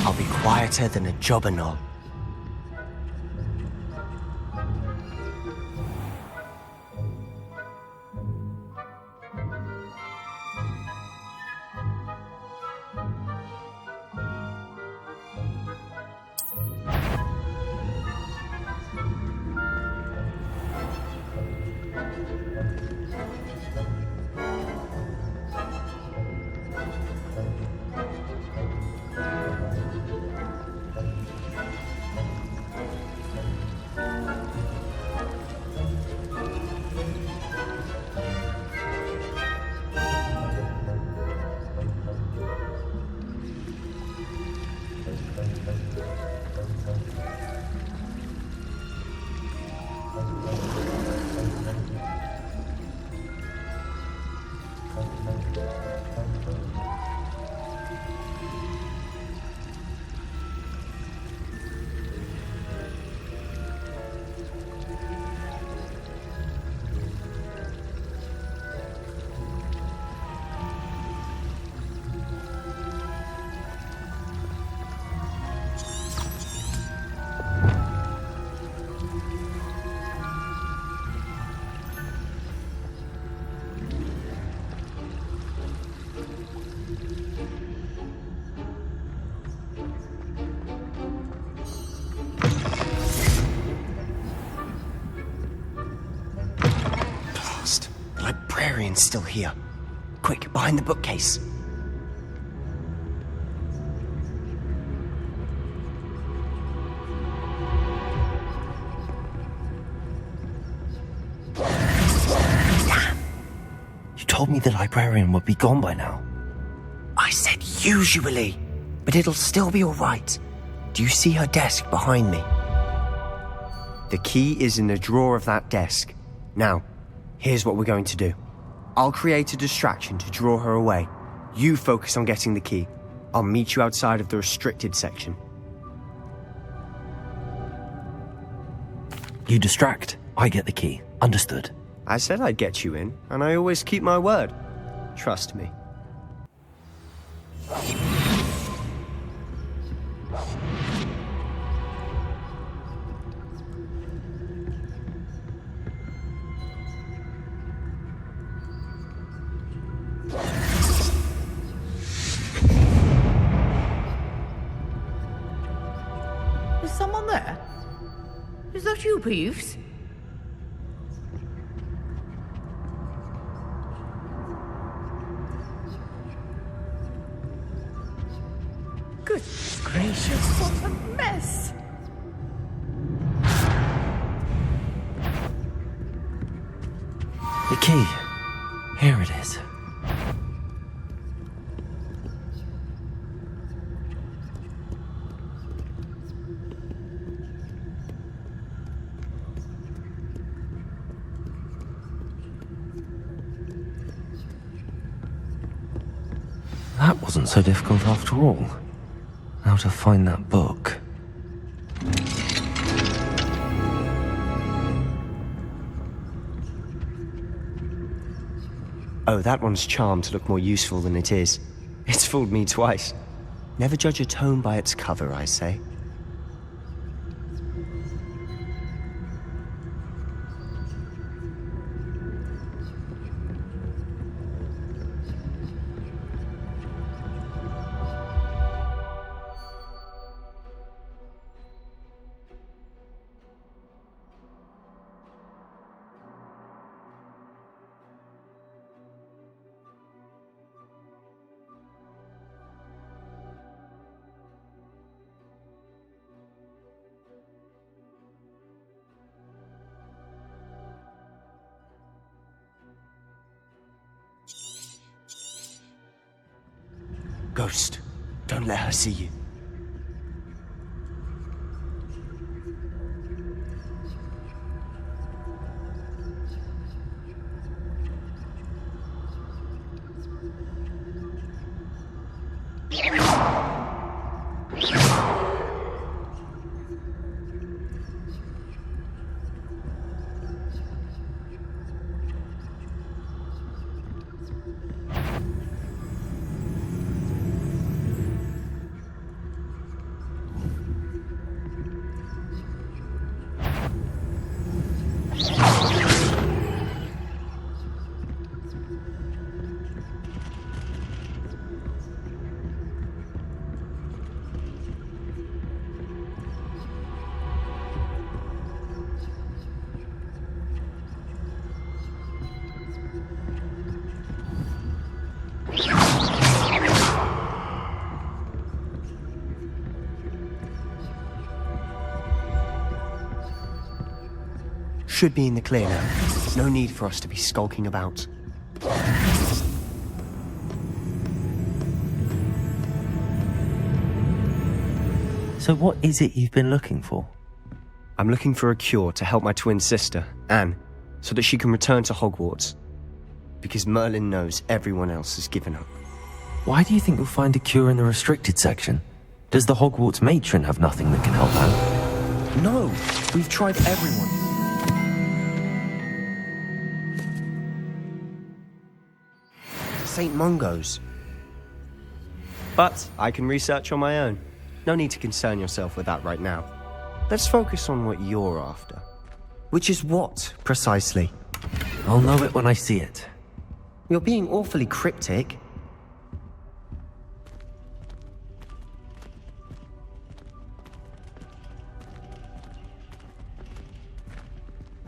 Speaker 17: I'll be quieter than a jobberknoll.
Speaker 16: librarian's still here. Quick, behind the bookcase.
Speaker 1: Damn! You told me the librarian would be gone by now.
Speaker 16: I said usually, but it'll still be all right. Do you see her desk behind me?
Speaker 17: The key is in the drawer of that desk. Now, here's what we're going to do. I'll create a distraction to draw her away. You focus on getting the key. I'll meet you outside of the restricted section.
Speaker 1: You distract, I get the key. Understood.
Speaker 17: I said I'd get you in, and I always keep my word. Trust me.
Speaker 18: Is someone there? Is that you, Peeves? Goodness gracious, what a mess!
Speaker 1: The key. Here it is. That wasn't so difficult after all. How to find that book.
Speaker 17: Oh, that one's charmed to look more useful than it is. It's fooled me twice. Never judge a tome by its cover, I say.
Speaker 16: Ghost, don't let her see you.
Speaker 17: Should be in the clear now. No need for us to be skulking about.
Speaker 1: So what is it you've been looking for?
Speaker 17: I'm looking for a cure to help my twin sister, Anne, so that she can return to Hogwarts. Because Merlin knows everyone else has given up.
Speaker 1: Why do you think you'll find a cure in the restricted section? Does the Hogwarts matron have nothing that can help out?
Speaker 17: No, we've tried everyone.
Speaker 16: St. Mungo's.
Speaker 17: But I can research on my own. No need to concern yourself with that right now. Let's focus on what you're after.
Speaker 16: Which is what, precisely?
Speaker 1: I'll know it when I see it.
Speaker 16: You're being awfully cryptic.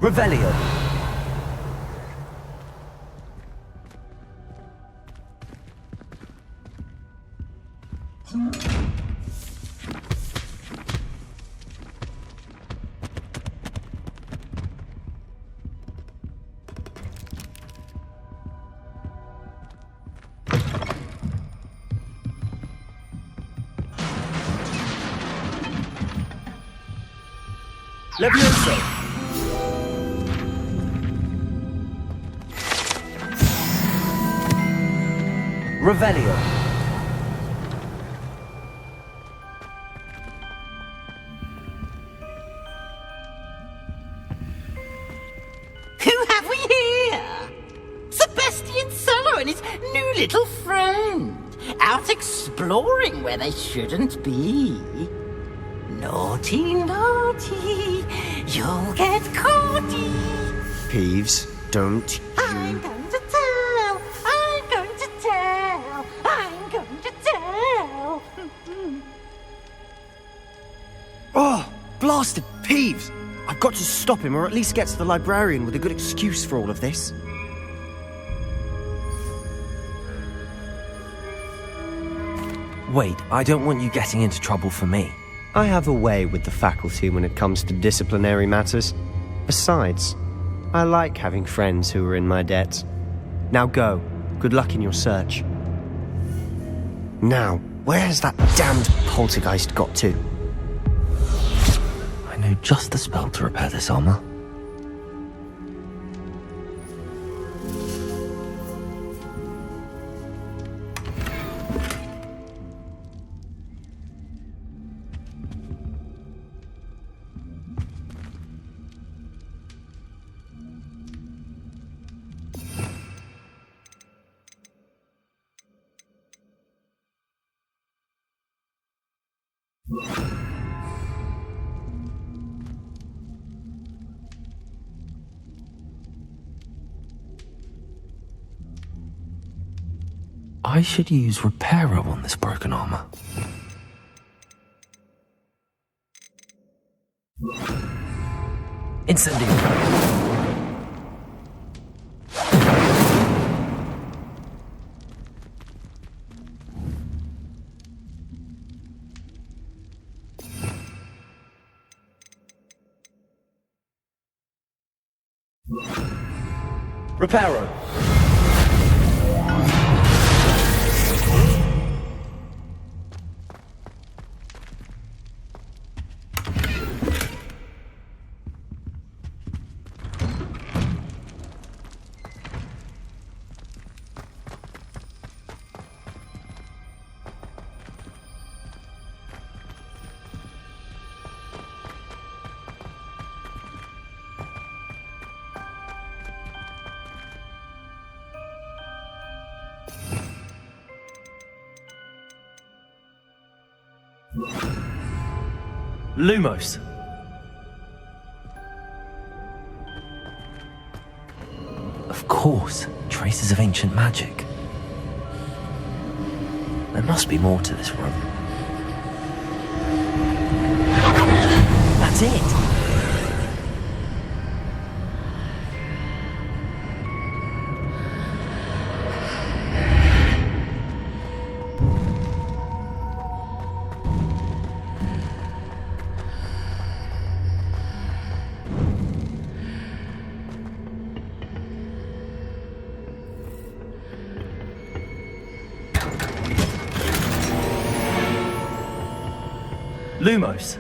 Speaker 16: Revelio.
Speaker 17: Levioso! Revelio!
Speaker 18: Who have we here? Sebastian Solo and his new little friend. Out exploring where they shouldn't be. Naughty, naughty, you'll get caughty.
Speaker 17: Peeves, don't
Speaker 18: I'm going to tell, I'm going to tell, I'm going to tell.
Speaker 17: Oh, blasted Peeves! I've got to stop him, or at least get to the librarian with a good excuse for all of this.
Speaker 1: Wait, I don't want you getting into trouble for me.
Speaker 17: I have a way with the faculty when it comes to disciplinary matters. Besides, I like having friends who are in my debt. Now go. Good luck in your search. Now, where has that damned poltergeist got to?
Speaker 1: I know just the spell to repair this armor. I should use Reparo on this broken armor. Incendio! Reparo! Lumos. Of course, traces of ancient magic. There must be more to this room. That's it! Lumos.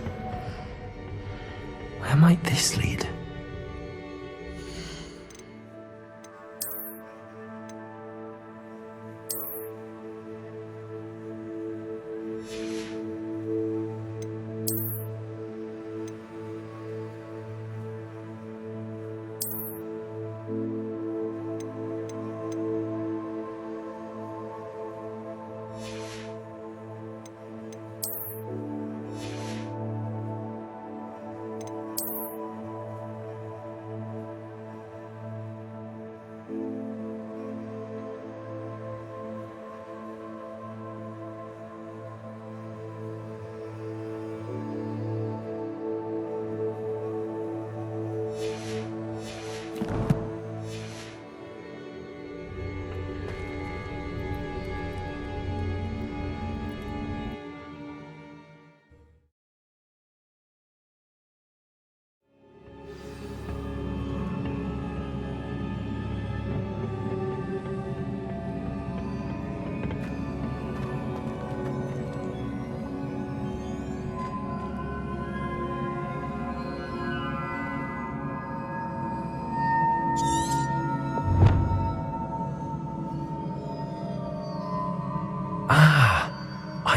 Speaker 1: Where might this lead?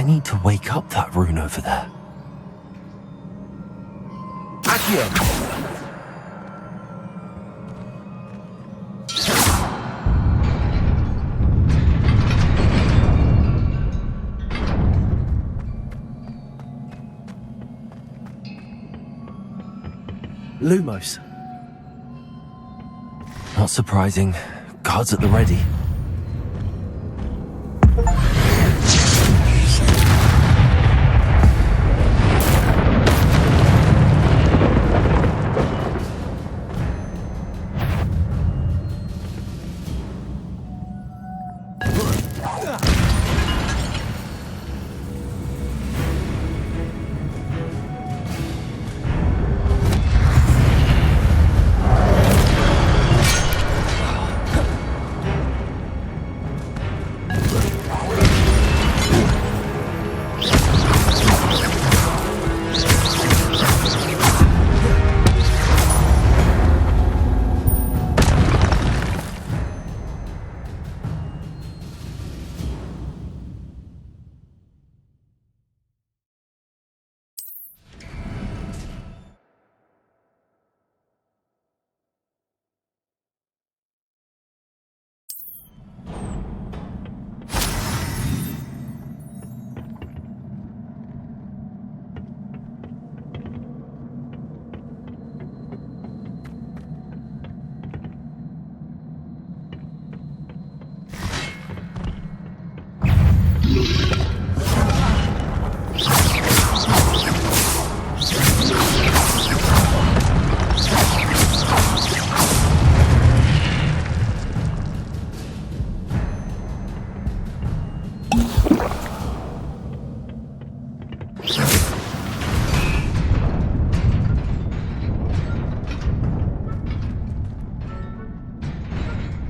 Speaker 1: need to wake up that rune over there. Accio! Lumos. Not surprising. Guards at the ready.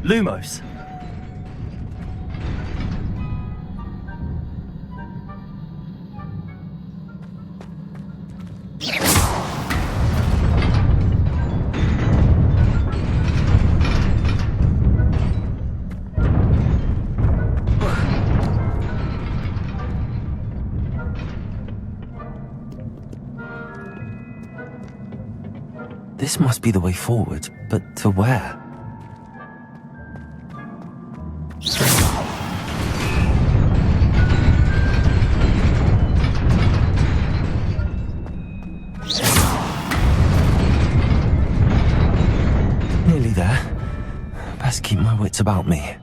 Speaker 1: Lumos. This must be the way forward, but to where? Nearly there. Best keep my wits about me.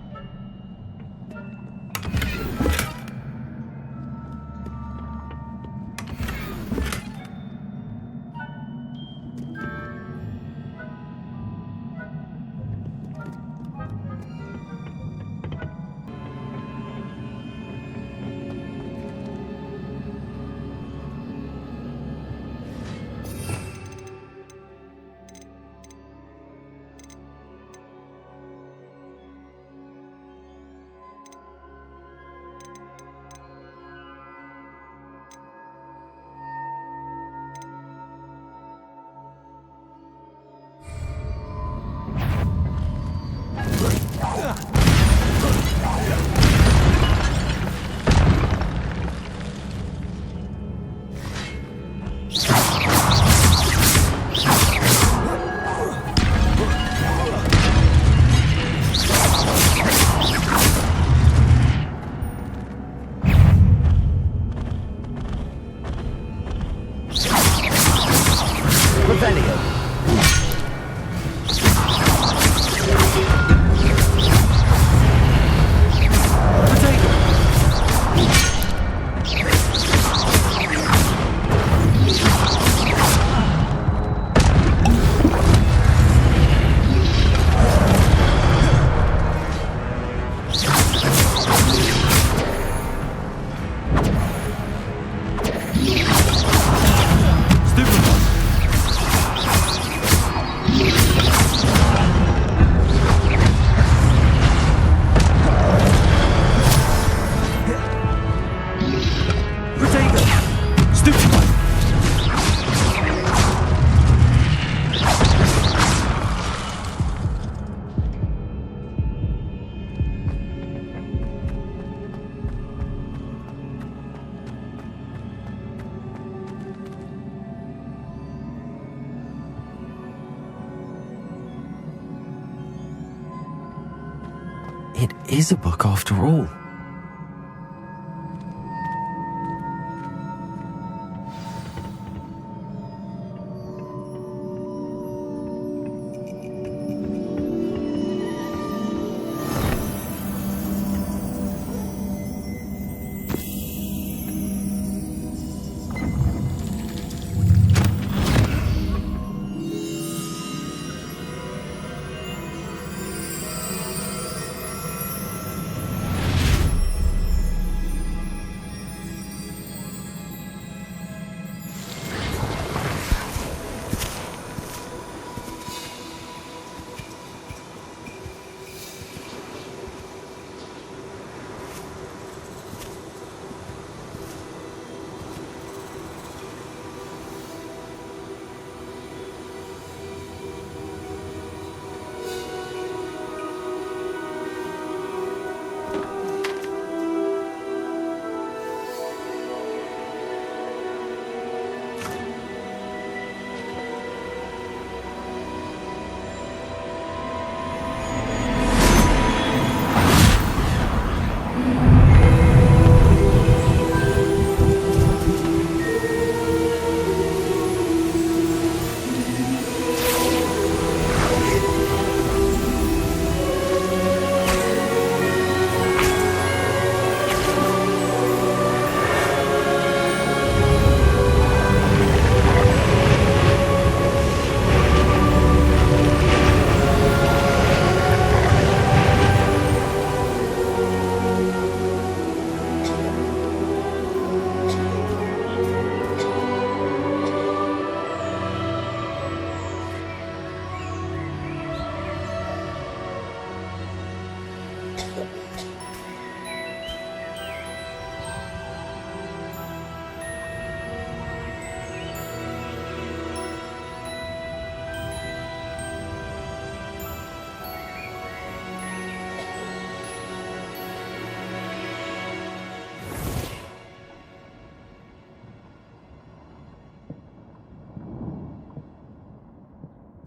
Speaker 1: It is a book after all.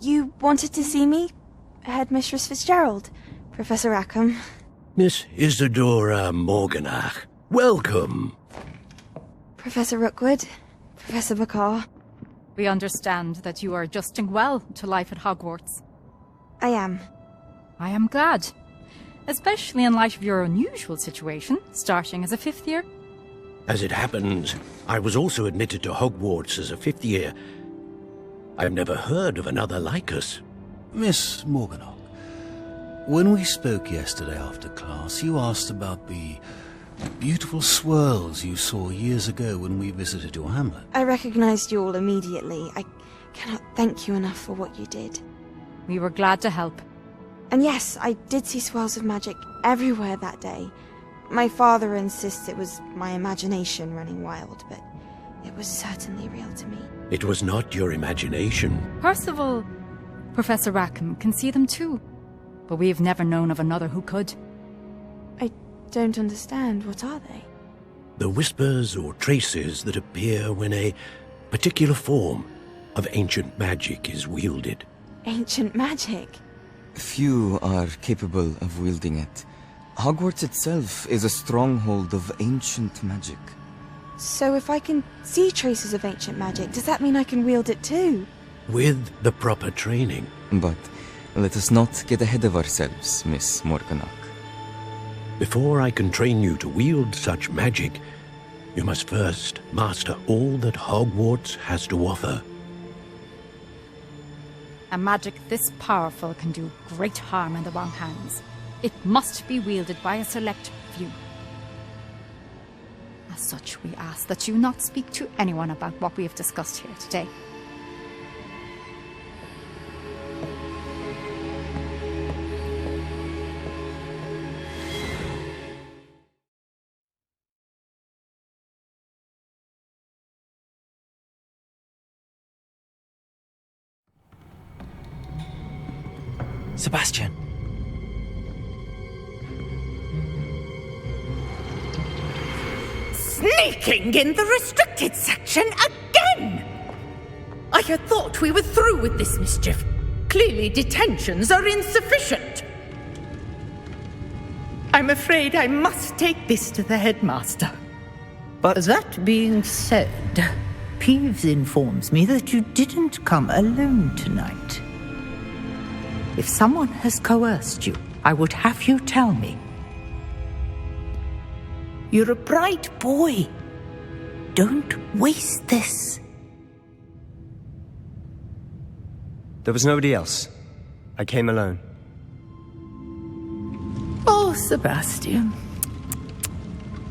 Speaker 19: You wanted to see me? Headmistress Fitzgerald, Professor Rackham.
Speaker 8: Miss Isadora Morganach, welcome.
Speaker 19: Professor Rookwood, Professor Bakar.
Speaker 20: We understand that you are adjusting well to life at Hogwarts.
Speaker 19: I am.
Speaker 20: I am glad. Especially in light of your unusual situation, starting as a 5th year.
Speaker 8: As it happens, I was also admitted to Hogwarts as a 5th year. I've never heard of another like us.
Speaker 21: Miss Morganach, when we spoke yesterday after class, you asked about the beautiful swirls you saw years ago when we visited your hamlet.
Speaker 19: I recognized you all immediately. I cannot thank you enough for what you did.
Speaker 20: We were glad to help.
Speaker 19: And yes, I did see swirls of magic everywhere that day. My father insists it was my imagination running wild, but it was certainly real to me.
Speaker 8: It was not your imagination.
Speaker 20: Percival, Professor Rackham can see them too, but we've never known of another who could.
Speaker 19: I don't understand. What are they?
Speaker 8: The whispers or traces that appear when a particular form of ancient magic is wielded.
Speaker 19: Ancient magic?
Speaker 22: Few are capable of wielding it. Hogwarts itself is a stronghold of ancient magic.
Speaker 19: So if I can see traces of ancient magic, does that mean I can wield it too?
Speaker 8: With the proper training.
Speaker 22: But let us not get ahead of ourselves, Miss Morganach.
Speaker 8: Before I can train you to wield such magic, you must first master all that Hogwarts has to offer.
Speaker 20: A magic this powerful can do great harm in the wrong hands. It must be wielded by a select few. As such, we ask that you not speak to anyone about what we have discussed here today.
Speaker 1: Sebastian.
Speaker 23: Sneaking in the restricted section again! I had thought we were through with this mischief. Clearly detentions are insufficient. I'm afraid I must take this to the headmaster. But that being said, Peeves informs me that you didn't come alone tonight. If someone has coerced you, I would have you tell me. You're a bright boy. Don't waste this.
Speaker 17: There was nobody else. I came alone.
Speaker 23: Oh, Sebastian.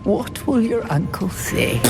Speaker 23: What will your uncle say?